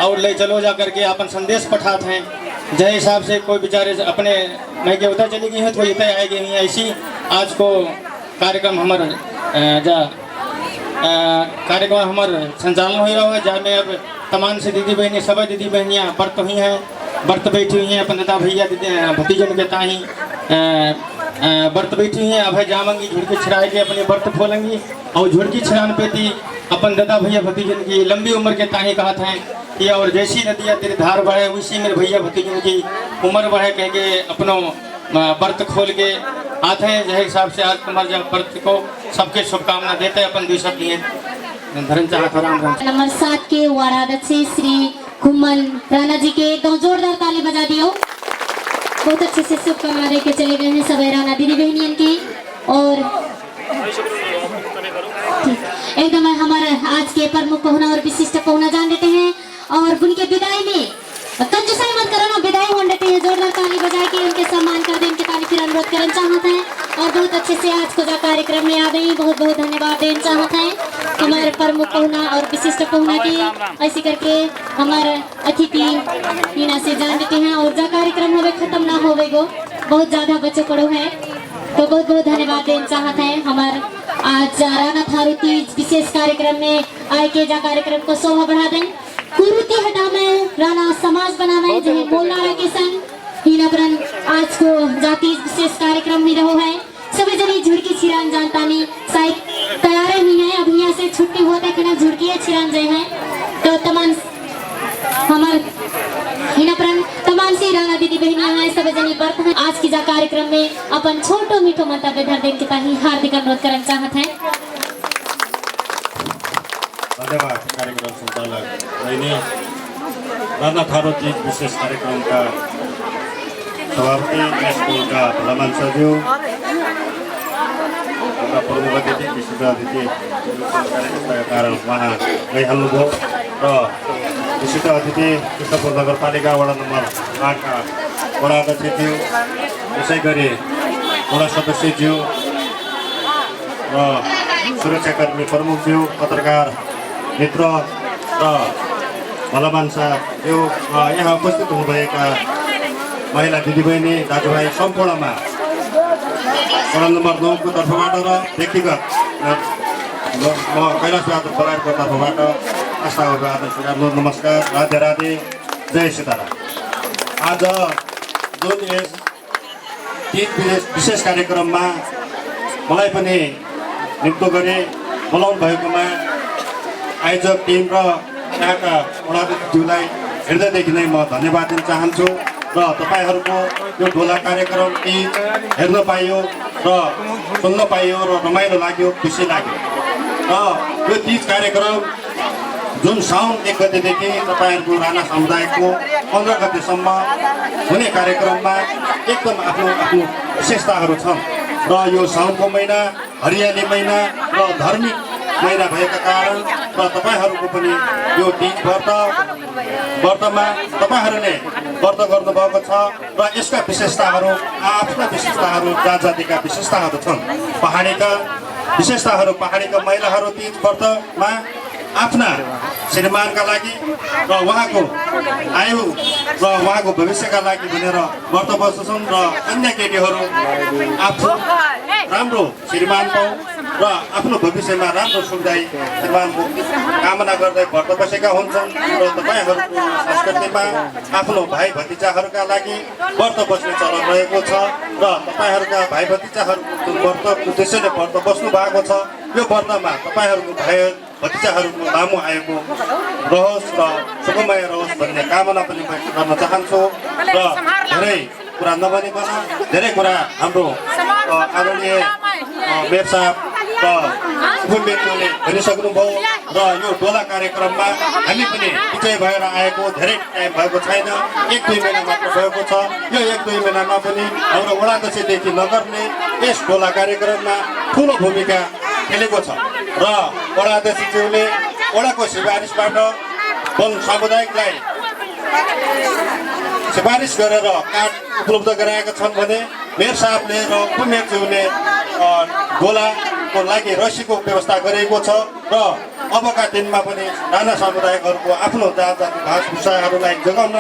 और ले चलो जा करके अपन संदेश पठाते हैं। जय हिसाब से कोई बेचारे अपने मैं के उधर चली गई है तो इतने आई गई हैं ऐसी आज को कार्यक्रम हमारे कार्यक्रम हमारे संचालन हो रहा है जहाँ में अब तमाम से दीदी बहनी सब दीदी बहनियाँ व्रत हुई हैं व्रत बैठी हुई हैं अपन दादा भैया भतीजन के ताही व्रत बैठी हुई हैं। अब है जामंगी झुड़की छिड़ाए के अपने व्रत खोलेंगी और झुड़की छिड़ान पे थी अपन दादा भैया भतीजन की लंबी उम्र के ताही कहते हैं कि और जैसी नदियाँ तेरी धार बढ़े उसी मेरे भैया भतीजन की उम्र बढ़े कह के अपनों व्रत खोल के आते हैं। जय हिसाब से आज तुम्हारे जब व्रत को सबके शुभकामना देते हैं अपन द्वि शब्द लिए धर्म चाहता राम राम। नंबर 7 के वार्ड अध्यक्ष श्री घुमन राणा जी के तो जोरदार ताली बजा दियो। बहुत अच्छे से शुभकामना दे के चले गए हैं सभी राणा दीदी बहनियन की और एकदम हमारे आज के प्रमुख पहुना और विशिष्ट पहुना जान देते हैं और उनके विदाई में कंजूसाई मत करो ना विदाई हो देते हैं जोरदार ताली बजा के उनके सम्मान कर दे उनके ताली फिर अनुरोध करना चाहते हैं और बहुत अच्छे से आज को जा कार्यक्रम में आ गई बहुत बहुत धन्यवाद देना चाहते हैं हमारे प्रमुख पहुना और विशिष्ट पहुना की ऐसे करके हमारे अतिथि हिना से जान देते हैं और जा कार्यक्रम होवे खत्म ना होवे गो बहुत ज्यादा बच्चे पड़ो है तो बहुत बहुत धन्यवाद देना चाहते हैं हमारे आज राणा थारू तीज विशेष कार्यक्रम में आए के जा कार्यक्रम को शोभा बढ़ा दें कुरीति हटा में राणा समाज बनावे जहे बोलना के संग हिना प्रण आज को जाति विशेष कार्यक्रम में रहो है सभी जनी झुड़की छिड़ान जानता नहीं शायद तैयार हुई है अब यहाँ से छुट्टी होते कि ना झुड़की छिड़ान जाए हैं तो तमाम हमारे हिना प्रण तमाम से राणा दीदी बहनियां हैं सभी जनी व्रत हैं आज की जा कार्यक्रम में अपन छोटो मीठो मंतव्य धर देन के ताही हार्दिक अनुरोध करना चाहते हैं। धन्यवाद कार्यक्रम संचालक राणा थारू तीज विशेष कार्यक्रम का सभापति स्कूल का भलामान सचिव प्रमुख अतिथि विशिष्ट अतिथि कारण उहाँ गइहाल्नुभयो र विशिष्ट अतिथि कृष्णपुर नगरपालिका वडा नम्बर 8 का वडा अध्यक्षज्यू त्यसै गरी वडा सदस्यज्यू र सुरक्षाकर्मी प्रमुखज्यू पत्रकार मित्र र भलमान साहब यो यहाँ उपस्थित हुनुभएका महिला दिदीबहिनी दाजुभाइ सम्पूर्णमा वडा नम्बर 9 को तर्फबाट र व्यक्तिगत म कैलाश बहादुर बराइलको तर्फबाट आस्थाको आदर स्वीकार नमस्कार, राधे राधे, जय सीताराम। आज जुन यस तीज विशेष कार्यक्रममा मलाई पनि नियुक्त गरे बोलाउनु भएकोमा आयोजक टिम र यहाँका वडाध्यक्षज्यूलाई हृदयदेखि नै म धन्यवाद दिन चाहन्छु र तपाईहरूको यो ढोला कार्यक्रम तीज हेर्न पाइयो र सुन्न पाइयो र रमाइलो लाग्यो, खुसी लाग्यो र यो तीज कार्यक्रम जुन साउन 1 गतेदेखि तपाईहरूको राणा समुदायको 15 गतेसम्म हुने कार्यक्रममा एकदम आफ्नो आफ्नो विशेषताहरू छन् र यो साउनको महिना हरियाली महिना र धार्मिक महिना भएका कारण र तपाईहरूको पनि यो तीज व्रतमा तपाईहरूले व्रत गर्नुभएको छ र यसका विशेषताहरू आफ्ना विशेषताहरू जातिका विशेषताहरू छन्। पहाडीका विशेषताहरू पहाडीका महिलाहरू तीज व्रतमा आफ्ना श्रीमानका लागि र उहाँको आयु र उहाँको भविष्यका लागि भनेर व्रत बस्छन् र अन्य केटीहरू आफ्नो राम्रो श्रीमान पाऊ र आफ्नो भविष्यमा राम्रो सुखदायी श्रीमानको कामना गर्दै व्रत बसेका हुन्छन् र तपाईहरूको संस्कृतिमा आफ्नो भाइ भतिजाहरूका लागि व्रत बस्ने चलन रहेको छ र तपाईहरूका भाइ भतिजाहरूको व्रत उद्देश्यले व्रत बस्नु भएको छ। यो व्रतमा तपाईहरूको भाइ भतिजाहरूको लामो आएको रहोस् र सुखमय रहोस् भन्ने कामना पनि व्यक्त गर्न चाहन्छु र धेरै कुरा नभनिकन धेरै कुरा हाम्रो आदरणीय मेयर साहब र उपमेयरले भनिसक्नुभयो र यो डोला कार्यक्रममा हामी पनि विजय भएर आएको धेरै टाइम भएको छैन, 1-2 महिना मात्र भएको छ। यो 1-2 महिनामा पनि हाम्रो वडाध्यक्षदेखि नगर्ने यस डोला कार्यक्रममा ठुलो भूमिका खेलेको छ र वडाध्यक्षज्यूले वडाको सिफारिसबाट वन सामुदायिकलाई सिफारिस गरेर कार्ड उपलब्ध गराएका छन् भने मेयर साहबले र उपमेयरज्यूले डोलाको लागि रसीको व्यवस्था गरेको छ र अबका दिनमा पनि राणा समुदायहरूको आफ्नो जात जाति भाषाभूषाहरूलाई जोगाउन र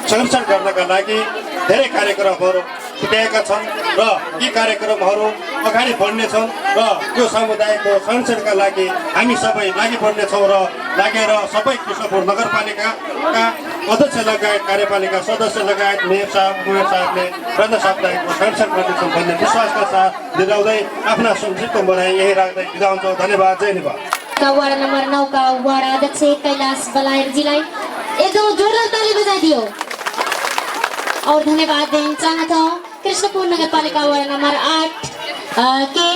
संरक्षण गर्नका लागि धेरै कार्यक्रमहरू छुट्याएका छन् र यी कार्यक्रमहरू अगाडि बढ्नेछन् र यो समुदायको संरक्षणका लागि हामी सबै लागि पर्नेछौँ र लागेर सबै कृष्णपुर नगरपालिकाका अध्यक्ष लगायत कार्यपालिका सदस्य लगायत मेयर साहबले राणा समुदायको संरक्षण गर्नेछौँ भन्ने विश्वासका साथ दिलाउँदै आफ्ना संक्षिप्त बनाइ यही राख्दै बिदा हुन्छौँ। धन्यवाद, जय नेपाल। वार्ड नंबर 9 का वार्ड अध्यक्ष कैलाश बलायर जी लाई एकदम जोरदार ताली बजा दियो और धन्यवाद देना चाहता हूँ कृष्णपुर नगर पालिका वार्ड नंबर 8 के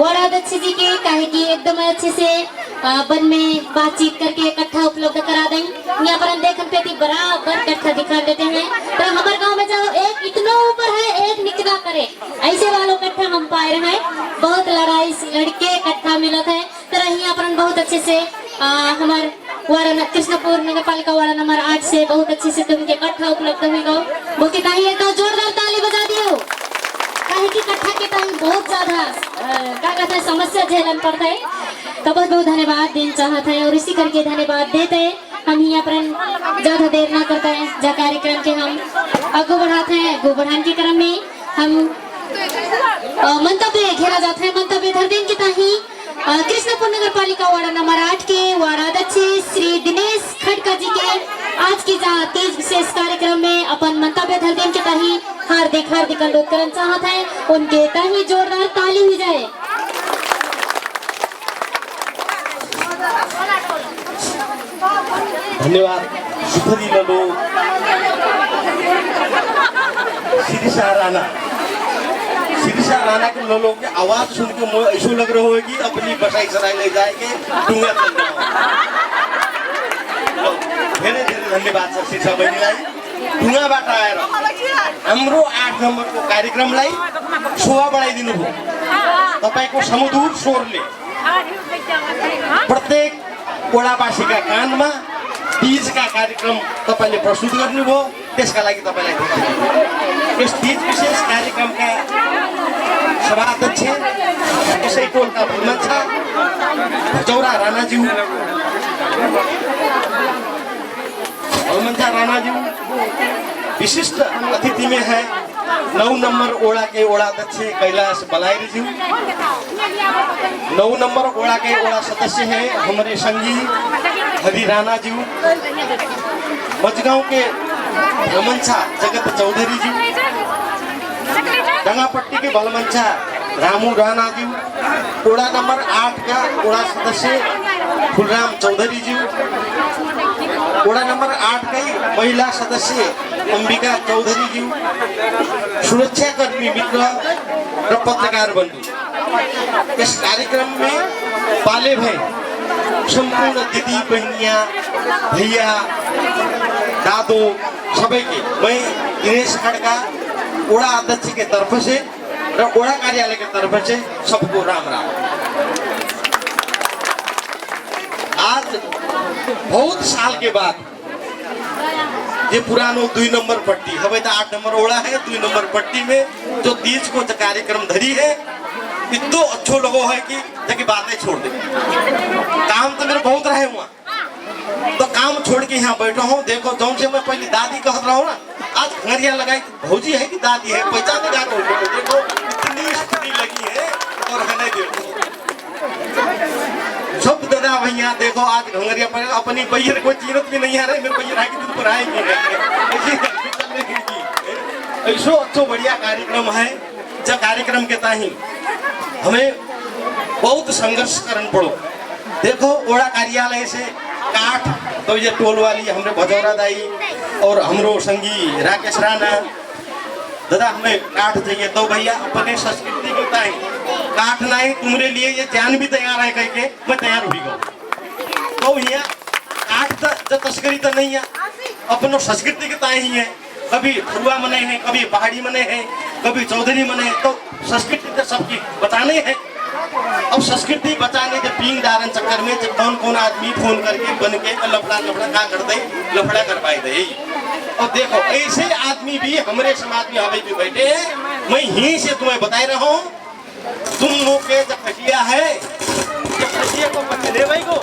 वार्ड अध्यक्ष जी के कहे कि एकदम अच्छे से वन में बातचीत करके इकट्ठा उपलब्ध करा दें। यहाँ पर हम देखन पे बराबर इकट्ठा दिखा देते हैं तो हमारे गांव में जाओ एक इतना ऊपर है एक निचला करे ऐसे वालों इकट्ठा हम पाए रहे हैं। बहुत लड़ाई लड़के इकट्ठा मिलत है तो यहाँ पर बहुत अच्छे से हमारे वार्ड कृष्णपुर नगर पालिका वार्ड नंबर 8 से बहुत अच्छे से तुम इकट्ठा उपलब्ध हुई गो वो कितना ही तो जोरदार ताली बजा दियो काहे कि इकट्ठा के टाइम बहुत ज्यादा क्या कहते हैं समस्या झेलन पड़ता है। तो बहुत बहुत धन्यवाद देना चाहते हैं और इसी करके धन्यवाद देते हैं। हम यहाँ पर ज्यादा देर ना करते हैं जा कार्यक्रम के हम आगे बढ़ाते हैं। आगे बढ़ाने के क्रम में हम मंतव्य घेरा जाते हैं। मंतव्य धर दिन की ताही कृष्णपुर नगर पालिका वार्ड नंबर 8 के वार्ड अध्यक्ष श्री दिनेश खड़का जी के आज की तीज विशेष कार्यक्रम में अपन मंतव्य धर दिन के ताही हार्दिक अनुरोध करना चाहते हैं उनके ताही जोरदार ताली हो जाए। धन्यवाद। सुखदी ललो शिरीषा राणा के लोगों की आवाज सुन के मुझे ऐसा लग रहा होगा कि अपनी बसाई सराय ले जाएंगे डूंगा धेरै धेरै धन्यवाद छ शिक्षा बहिनीलाई डुङ्गाबाट आएर हाम्रो 8 नम्बरको कार्यक्रमलाई शोभा बढाइदिनु भयो। तपाईको समुद्र स्वरले प्रत्येक वडावासीका कानमा तीजका कार्यक्रम तपाईले प्रस्तुत गर्नुभयो, त्यसका लागि तपाईलाई धन्यवाद। यस तीज विशेष कार्यक्रमका सभाध्यक्ष यसै टोलका भूमन्छ चौरा राणाज्यू बलमंचा राणा जी विशिष्ट अतिथि में है 9 नंबर ओड़ा के ओड़ाध्यक्ष कैलाश बलायरी जी। 9 नंबर ओड़ा के ओड़ा सदस्य है हमारे संगी हरि राणा जी। मजगांव के बलमंचा जगत चौधरी जी। डंगापट्टी के बलमंचा रामू राणा जी। ओड़ा नंबर 8 का ओड़ा सदस्य फुलराम चौधरी जी। ओड़ा नंबर 8 का महिला सदस्य अंबिका चौधरी जी। सुरक्षा कर्मी मित्र और पत्रकार बंधु। इस कार्यक्रम में पाले भाई संपूर्ण दीदी बहनिया भैया दादो सभी के मैं दिनेश खड़का ओड़ा अध्यक्ष के तरफ से और ओड़ा कार्यालय के तरफ से सबको राम राम। आज बहुत साल के बाद ये पुरानो 2 नंबर पट्टी हमें तो 8 नंबर ओड़ा है 2 नंबर पट्टी में जो तीज को कार्यक्रम धरी है इतो अच्छो लोगों है कि जबकि बातें छोड़ दे। काम तो मेरे बहुत रहे हुआ तो काम छोड़ के यहाँ बैठा हूँ। देखो जौन से मैं पहले दादी कह रहा हूँ ना आज खरिया लगाई भौजी है कि दादी है पहचाने गा रहा हूँ। देखो इतनी स्थिति लगी है और हमें देखो सब दादा भैया देखो आज घंगरिया पर अपनी बैर कोई चीरत भी नहीं आ रही मेरे बैर आके दूध पर आएंगे। ऐसो अच्छो बढ़िया कार्यक्रम है जब कार्यक्रम के ताही हमें बहुत संघर्ष करना पड़ो। देखो ओड़ा कार्यालय से काठ तो ये टोल वाली हमने भजौरा दाई और हमरो संगी राकेश राणा दादा हमें काठ चाहिए तो भैया अपने संस्कृति के ताई काठ नहीं तुम्हारे लिए ये जान भी तैयार है कह के मैं तैयार हुई गो तो भैया काठ तो तस्करी तो नहीं है अपनो संस्कृति के ताई ही है। कभी फरुआ मने हैं कभी पहाड़ी मने हैं कभी चौधरी मने हैं तो संस्कृति तो सबकी बताने हैं। अब संस्कृति बचाने के पींग डारन चक्कर में जब कौन कौन आदमी फोन करके बन के लफड़ा का कर दे लफड़ा करवाई दे। और देखो ऐसे आदमी भी हमारे समाज में हमें भी बैठे हैं। मैं यहीं से तुम्हें बता रहा हूँ तुम लोग के जब खसिया है जब खसिया को पकड़े भाई को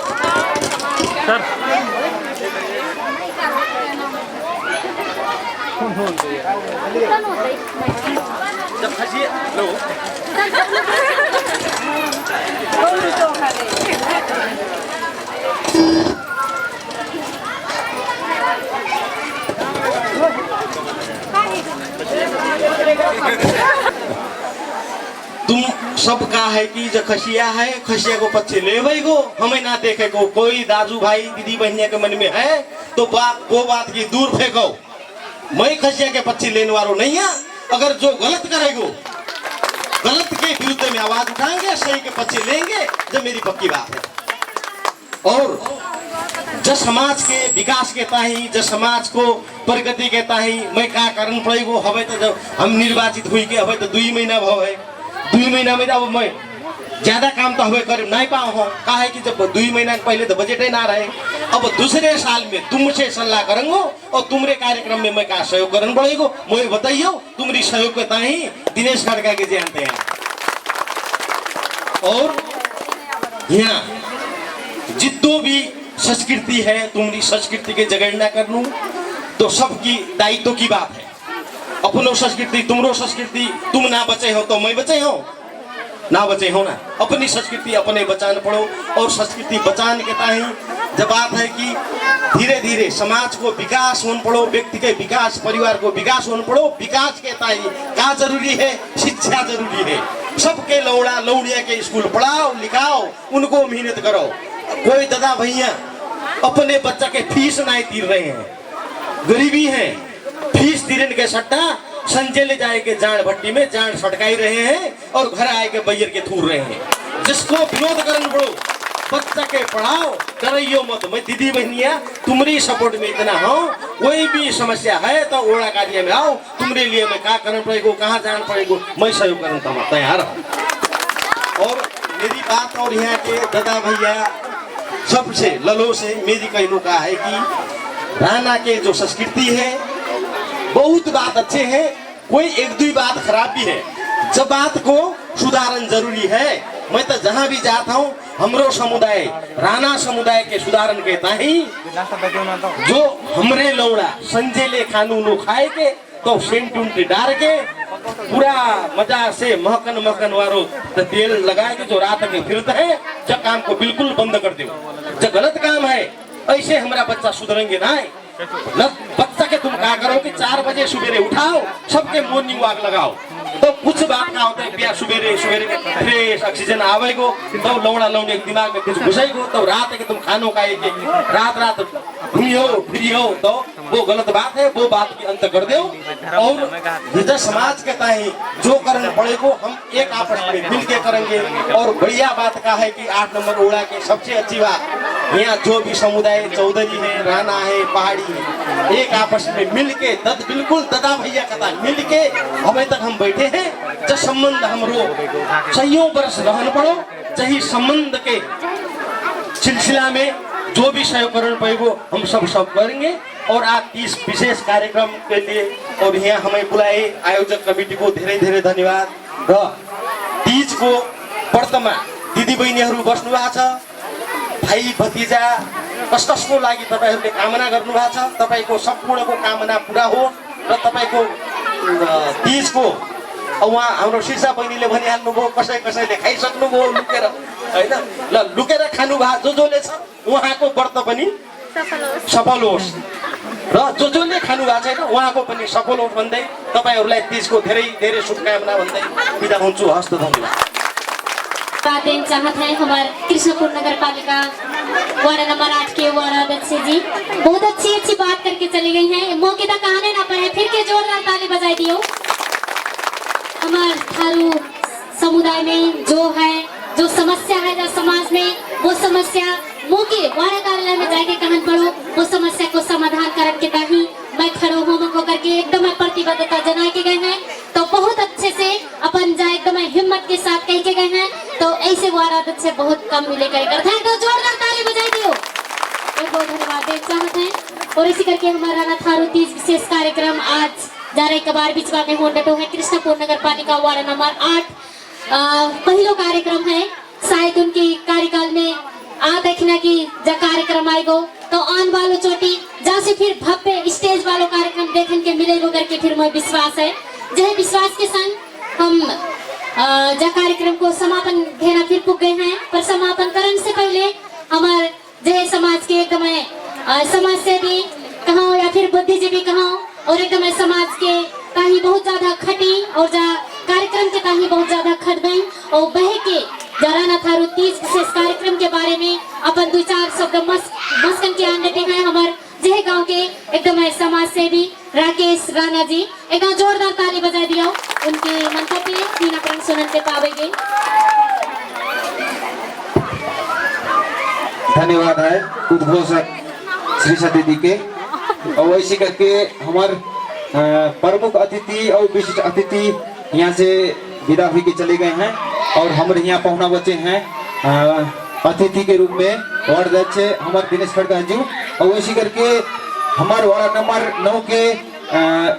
जब खसिया लो तुम सबका है कि जो खसिया है खसिया को पक्षी ले भाई को हमें ना देखे को कोई दाजू भाई दीदी बहनिया के मन में है तो वो बात की दूर फेंको। मैं खसिया के पक्षी लेने वालों नहीं है। अगर जो गलत करेगो गलत के विरुद्ध में आवाज उठाएंगे सही के पक्षी लेंगे जो मेरी पक्की बात है। और जो समाज के विकास के ताही जो समाज को प्रगति के ताही मैं क्या कारण पड़ेगो हवे तो जब हम निर्वाचित हुई के हवे तो 2 महीना भव है 2 महीना में अब मैं ज्यादा काम तो हवे कर नहीं पाओ हो कहा है कि जब 2 महीना पहले तो बजट ही ना रहे। अब दूसरे साल में तुमसे सलाह करूंगो और तुम्हारे कार्यक्रम में मैं क्या सहयोग करना पड़ेगा मुझे बताइयो तुम्हारी सहयोग के ताही दिनेश खड़का के जानते हैं। और यहाँ जितो भी संस्कृति है तुम्हारी संस्कृति के जगड़ना करनू तो सबकी दायित्व की बात है। अपनो संस्कृति तुमरो संस्कृति तुम ना बचे हो तो मैं बचे हो ना बचे हो ना अपनी संस्कृति अपने बचाने पड़ो। और संस्कृति बचाने के ताही जब बात है कि धीरे धीरे समाज को विकास होने पड़ो व्यक्ति के विकास परिवार को विकास होने पड़ो। विकास के ताही क्या जरूरी है शिक्षा जरूरी है। सबके लौड़ा लौड़िया के स्कूल पढ़ाओ लिखाओ उनको मेहनत करो। कोई दादा भैया अपने बच्चा के फीस नहीं तीर रहे हैं गरीबी है फीस तीरन के सट्टा संजय ले जाए के जान भट्टी में जान सटकाई रहे हैं और घर आए के बैर के थूर रहे हैं। जिसको विरोध करना पड़ो बच्चा के पढ़ाओ डरियो मत। मैं दीदी बहनिया तुम्हारी सपोर्ट में इतना हो कोई भी समस्या है तो ओड़ा कार्य में आओ तुम्हारे लिए मैं क्या करना पड़ेगा कहाँ जाना पड़ेगा मैं सहयोग करना तैयार हूँ। और मेरी बात और यहाँ के दादा भैया सबसे ललो से मेरी कहने का है कि राणा के जो संस्कृति है बहुत बात अच्छे हैं कोई 1-2 बात खराब भी है। जब बात को सुधारन जरूरी है मैं तो जहाँ भी जाता हूँ हमरो समुदाय राणा समुदाय के सुधारण के ताही जो हमरे लौड़ा संजेले खानू नु खाए के तो सेंटून डार के पूरा मजा से महकन वारो तो तेल लगाए के जो रात में फिरता है जब काम को बिल्कुल बंद कर दो। जो गलत काम है ऐसे हमारा बच्चा सुधरेंगे ना। बच्चा के तुम क्या करो कि 4 बजे सुबेरे उठाओ, सबके मॉर्निंग वॉक लगाओ, तो कुछ बात का होता है बिया सुबेरे फ्रेश ऑक्सीजन आवेगो, तो लौड़ा लौड़े दिमाग में कुछ घुसेगो, तो रात के तुम खानों का एक रात घूमियो फिरियो, तो वो गलत बात है, वो बात की अंत कर दो। और निज समाज के ताही जो करने पड़ेगो हम एक आपस में मिल के करेंगे। और बढ़िया बात का है कि 8 नंबर ओड़ा की सबसे अच्छी बात यहाँ जो भी समुदाय चौधरी है, राणा है, पहाड़ी है, एक आपस में मिल के बिल्कुल दादा भैया कथा मिल के अभी तक हम बैठे हैं। जो संबंध हमरो सहियों बरस रहन पड़ो, चाहे संबंध के सिलसिला में जो भी सहयोग पाएगो हम सब करेंगे। और आज 30 विशेष कार्यक्रम के लिए और यहाँ हमें बुलाए आयोजक कमिटी को धेरै धन्यवाद। र तीज को व्रतमा दिदी बहिनीहरू बस्नु भएको छ, भाइ भतिजा कसको लागि तपाईहरुले कामना गर्नु भएको छ, तपाईको सम्पूर्णको कामना पूरा हो र तपाईको तीजको उहाँ हाम्रो शीर्षा बहिनीले भनिहाल्नु भयो, कसैले खाइसक्नु भयो लुकेर हैन, ल लुकेर खानु भएको जसले छ उहाँको व्रत पनि सफल होस् र जसले खानु भएको छैन उहाँको पनि सफल होस् भन्दै तपाईहरुलाई तीजको धेरै शुभकामना भन्दै बिदा हुन्छु। हस्त धन्यवाद। देना चाहते हैं हमारे कृष्णपुर नगर पालिका वार्ड नंबर 8 के वार्ड अध्यक्ष जी बहुत अच्छी बात करके चली गई हैं। मौके तक आने ना पड़े, फिर के जोरदार ताली बजाई दियो। हमारे थारू समुदाय में जो समस्या है समाज में, वो समस्या मौके वार्ड कार्यालय में जाके कहन पड़ो, वो समस्या को समाधान करने के ताही मैं खड़ो होमको करके एकदम प्रतिबद्धता जनाए के गए हैं। तो बहुत अच्छे से अपन जाए एकदम हिम्मत के साथ कह के गए हैं। तो ऐसे वार्ड अध्यक्ष बहुत कम मिले कर तो जोरदार ताली बजाई दियो। बहुत धन्यवाद देना चाहते हैं। और इसी करके हमारा राणा थारू तीज विशेष कार्यक्रम आज जा रहे कबार बिचवा में होंडटो है कृष्णपुर नगर पालिका वार्ड नंबर 8 पहलो कार्यक्रम है। शायद उनकी कार्यकाल में देखना की जब कार्यक्रम आएगो तो आन वालों चोटी जहाँ से फिर भव्य स्टेज वालों कार्यक्रम देखने के मिलेगो करके फिर मैं विश्वास है। जय विश्वास के संग हम जब कार्यक्रम को समापन घेरा फिर पुग गए हैं, पर समापन करने से पहले हमारे जय समाज के एकदम समाज सेवी कहो या फिर बुद्धिजीवी कहो और एकदम समाज के ताही बहुत ज्यादा खटी और जा कार्यक्रम के ताही बहुत ज्यादा खट गई और बह के राणा थारू तीज विशेष कार्यक्रम के बारे में अपन 2-4 शब्द मस्कन के आन देते हैं। हमारे जय गांव के एकदम समाज सेवी राकेश राणा जी, एक जोरदार ताली बजा दिया उनके मंतव्य तीन अपन सुनते पावेंगे। धन्यवाद है उद्घोषक श्री दीदी के। और वैसे करके हमारे प्रमुख अतिथि और विशिष्ट अतिथि यहाँ से विदा हुई के चले गए हैं और हमारे यहाँ पहुंचना बचे हैं अतिथि के रूप में वार्ड अध्यक्ष हमारे दिनेश खड़का जी। और वैसे करके हमारे वार्ड नंबर 9 के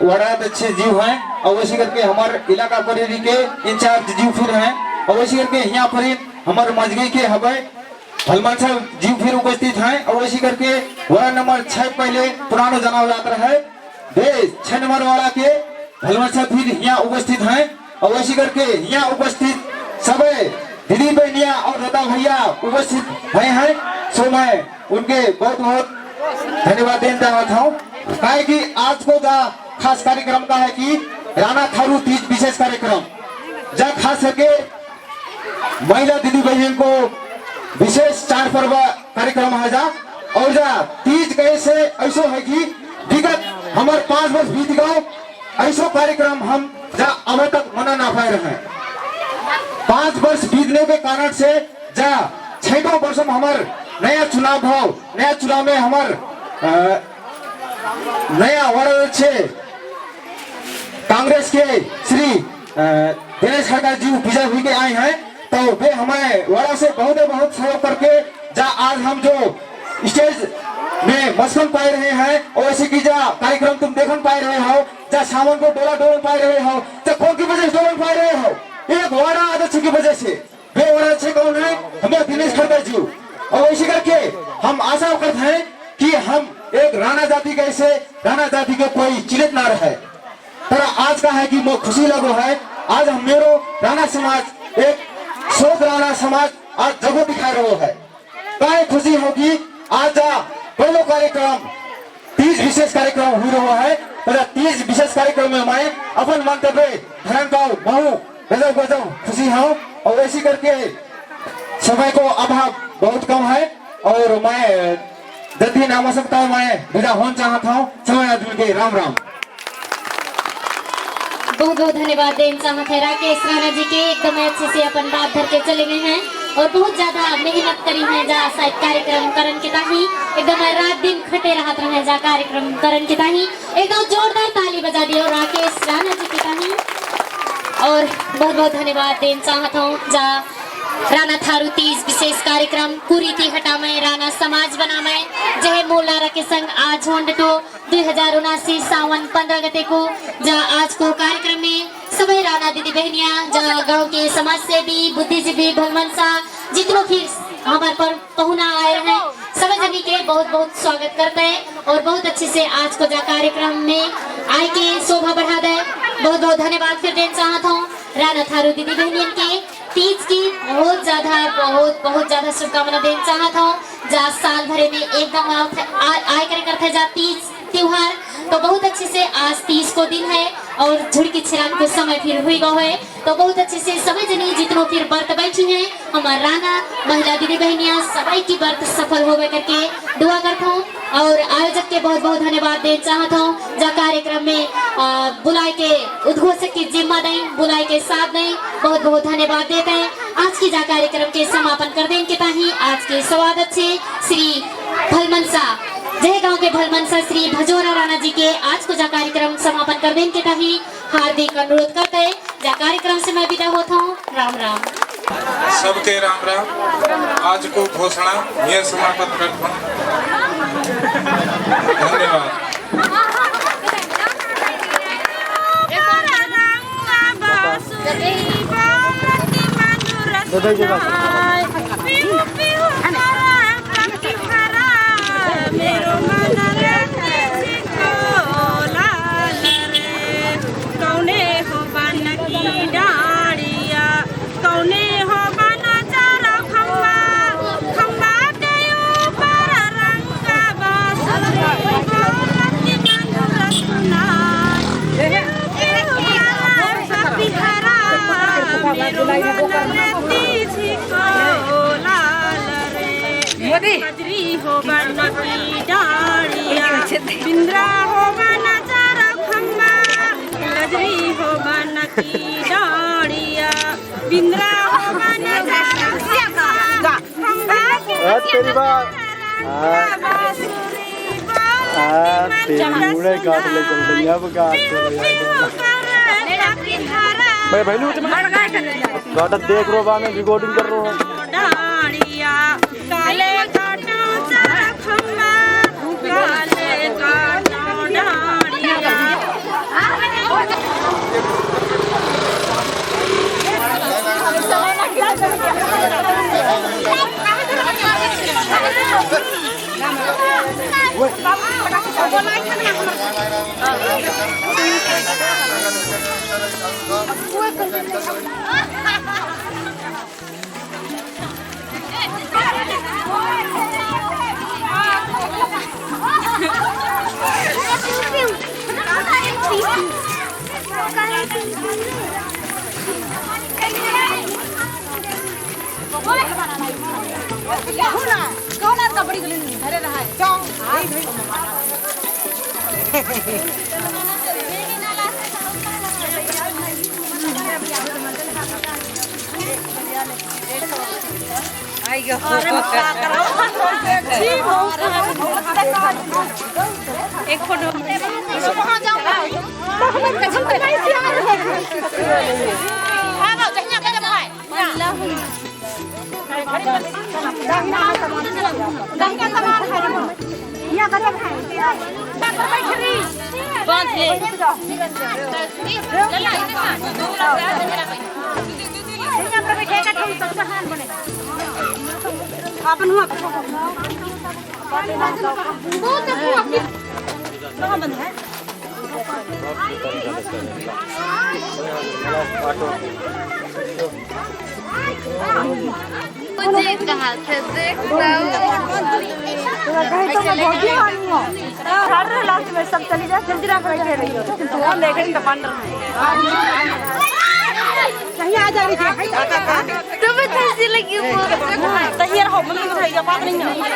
वार्ड अध्यक्ष जी हैं और वैसे करके हमारे इलाका परिधि के इंचार्ज जी फिर हैं और वैसे करके यहाँ पर हमारे मजगी के हवाई हलमान साहब जी फिर उपस्थित हैं। और वैसे करके वार्ड नंबर 6 पहले पुराना जनाव यात्रा है 6 नंबर वाला के हलमान साहब फिर यहाँ उपस्थित हैं। और वैसे करके यहाँ उपस्थित सभी दीदी बहनिया और दादा भैया उपस्थित भए हैं। सो मैं उनके बहुत धन्यवाद देना चाहता हूँ। कहा कि आज को खास कार्यक्रम का है कि राणा थारू तीज विशेष कार्यक्रम जब खास करके महिला दीदी बहन को विशेष 4 पर्व कार्यक्रम है जा और जा तीज कैसे ऐसा है कि विगत हमारे 5 वर्ष बीत गए ऐसा कार्यक्रम हम जा अभी तक मना ना पाए रहे। 5 वर्ष बीतने के कारण से जा 6वां वर्ष में हमारे नया चुनाव भाव नया चुनाव में हमारे नया वार्ड कांग्रेस के श्री दिनेश खड़का जी विजय हुई के आए हैं। तो वे हमें वाड़ा से बहुत सहयोग करके जा आज हम जो स्टेज में मस्कन पाए रहे हैं और ऐसे की जा कार्यक्रम तुम देखन पाए रहे हो, जा सामान को डोला पाए रहे हो, जा कौन की वजह से डोलन पाए रहे हो, एक वाड़ा अध्यक्ष की वजह से वे औरत से कौन है? हमें दिनेश खड़गे जी। और इसी करके हम आशा करते हैं कि हम एक राणा जाति कैसे राणा जाति के कोई चिलित ना रहे। पर आज का है कि वो खुशी लगो है, आज हम मेरो राणा समाज एक शोध राणा समाज आज जगह दिखा रहा है। काय खुशी होगी आज पहलो कार्यक्रम 30 विशेष कार्यक्रम हो रहा है। 30 विशेष कार्यक्रम में मैं अपन मंतव्य धरन का बहु गजब गजब खुशी हूँ। और ऐसी करके समय को अभाव बहुत कम है और मैं जल्दी नाम सकता हूँ, मैं विदा होना चाहता हूँ। समय आदमी के राम राम। बहुत बहुत धन्यवाद देन चाहत है राकेश राणा जी के, एकदम अच्छे से अपन बात धर के चले गए हैं और बहुत ज्यादा मेहनत करी है जा शायद कार्यक्रम करन के ताही एकदम रात दिन खटे रहत रहे जा कार्यक्रम करन के ताही। एकदम जोरदार ताली बजा दियो राकेश राणा जी के ताही। और बहुत बहुत धन्यवाद देन चाहत हूँ जा राणा थारू 30 विशेष कार्यक्रम कुरीति हटामे राणा समाज बनामे जहे मूल नारा के संग आज होंडटो 2079 सावन 15 गते को जा आज को कार्यक्रम में सभी राणा दीदी बहनियां जा गांव के समाज सेवी बुद्धिजीवी भलमनसा जितनो फिर हमारे पर पहुना आए हैं सभी जनी के बहुत बहुत स्वागत करते हैं और बहुत अच्छे से आज को जा कार्यक्रम में आए के शोभा बढ़ा दे। बहुत बहुत धन्यवाद फिर देना चाहता हूँ राणा थारू दीदी बहनियन के तीज की बहुत ज्यादा शुभकामना देना चाहता हूँ। जा साल भरे में एकदम आय करे करते जा तीज त्योहार तो बहुत अच्छे से आज 30 को दिन है और झुड़की छिरान को समय फिर हुई गो है तो बहुत अच्छे से सभी जनी जितनों फिर व्रत बैठी हैं हमारे राणा महिला दीदी बहनियां सभी की व्रत सफल होवे करके दुआ करता हूँ। और आयोजक के बहुत बहुत धन्यवाद देना चाहता हूँ जा कार्यक्रम में बुलाए के उद्घोषक की जिम्मा दें बुलाए के साथ दें बहुत बहुत धन्यवाद देते हैं। आज की जा कार्यक्रम के समापन कर दें के ताही आज के स्वागत से श्री भलमनसा जय गांव के भलमनसा श्री भजोरा राणा जी के आज को जा कार्यक्रम समापन कर दें के ताही हार्दिक अनुरोध करते हैं। जा कार्यक्रम से मैं विदा होता हूँ। राम राम सबके राम राम। आज को घोषणा यह समाप्त करता हूँ। धन्यवाद। हो बनकी डालिया बिंद्रा हो बना चारा खम्बा गजरी हो बनकी डालिया बिंद्रा हो बना चारा खम्बा खम्बा तेरी बात तेरी मुड़े काट ले चल रही अब भाई भाई गाटा देख रो बा में रिकॉर्डिंग कर रो डालिया काले एक फोटो बांध ले अपन हुआ मुझे कहाँ से देखता हूँ लास्ट में सब चली जाए जल्दी ना बैठे रही हो तो हम देखेंगे तो बन रहा है कहीं आ जा रही थी तुम्हें कैसी लगी वो सही रहो मम्मी को भैया बात नहीं है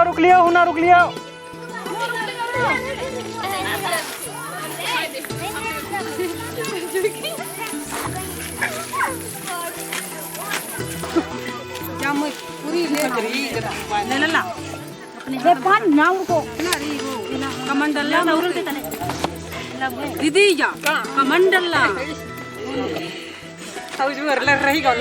रुक लिया होना रुक लिया दीदी जा कमंडल रही गो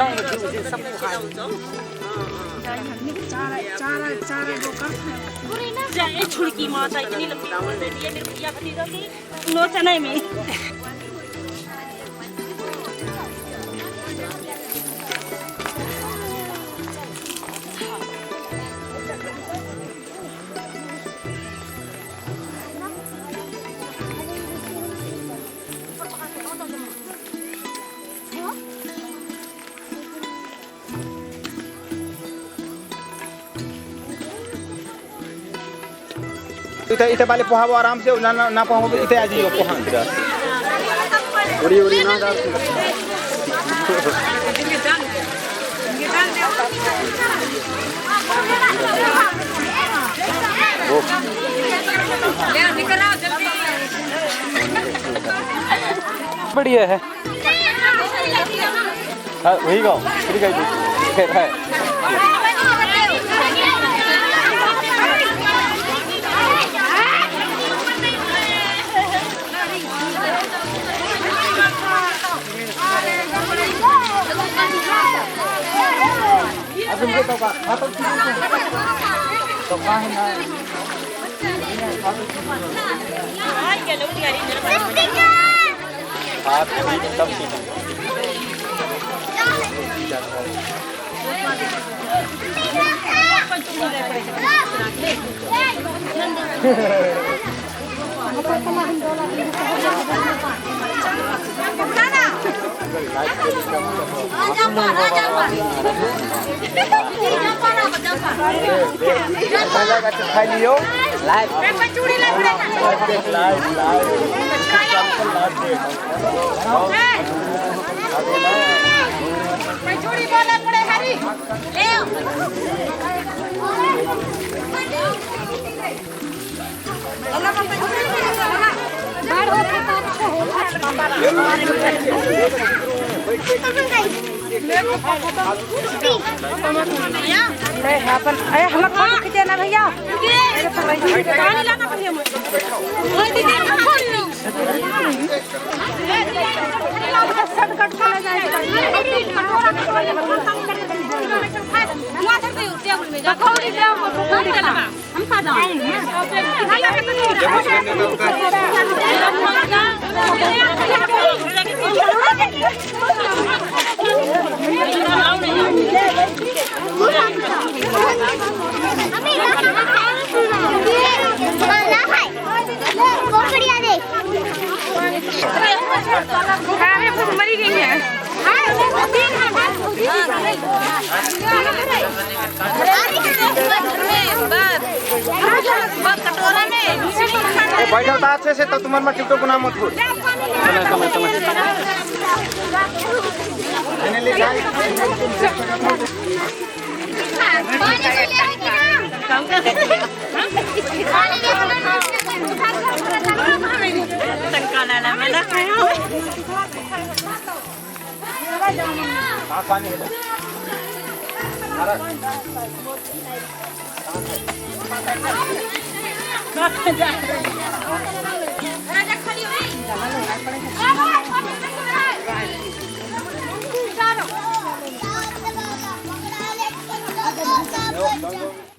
छुड़की माता इतनी लंबी बोल दे दिए मेरे भैया भतीजा की नो चने में इथे पाले पोहावो आराम से ना पोहावो इथे आ जाइयो पोहा उड़ी ना डाल बढ़िया है हाँ वही गाँव है तो कहाँ है सब खाई लियो हम खींचे ना भैया मरी गई है बैठा था अच्छे से तो तुम्हारे में टिकटॉक नाम मत भूल Chalo.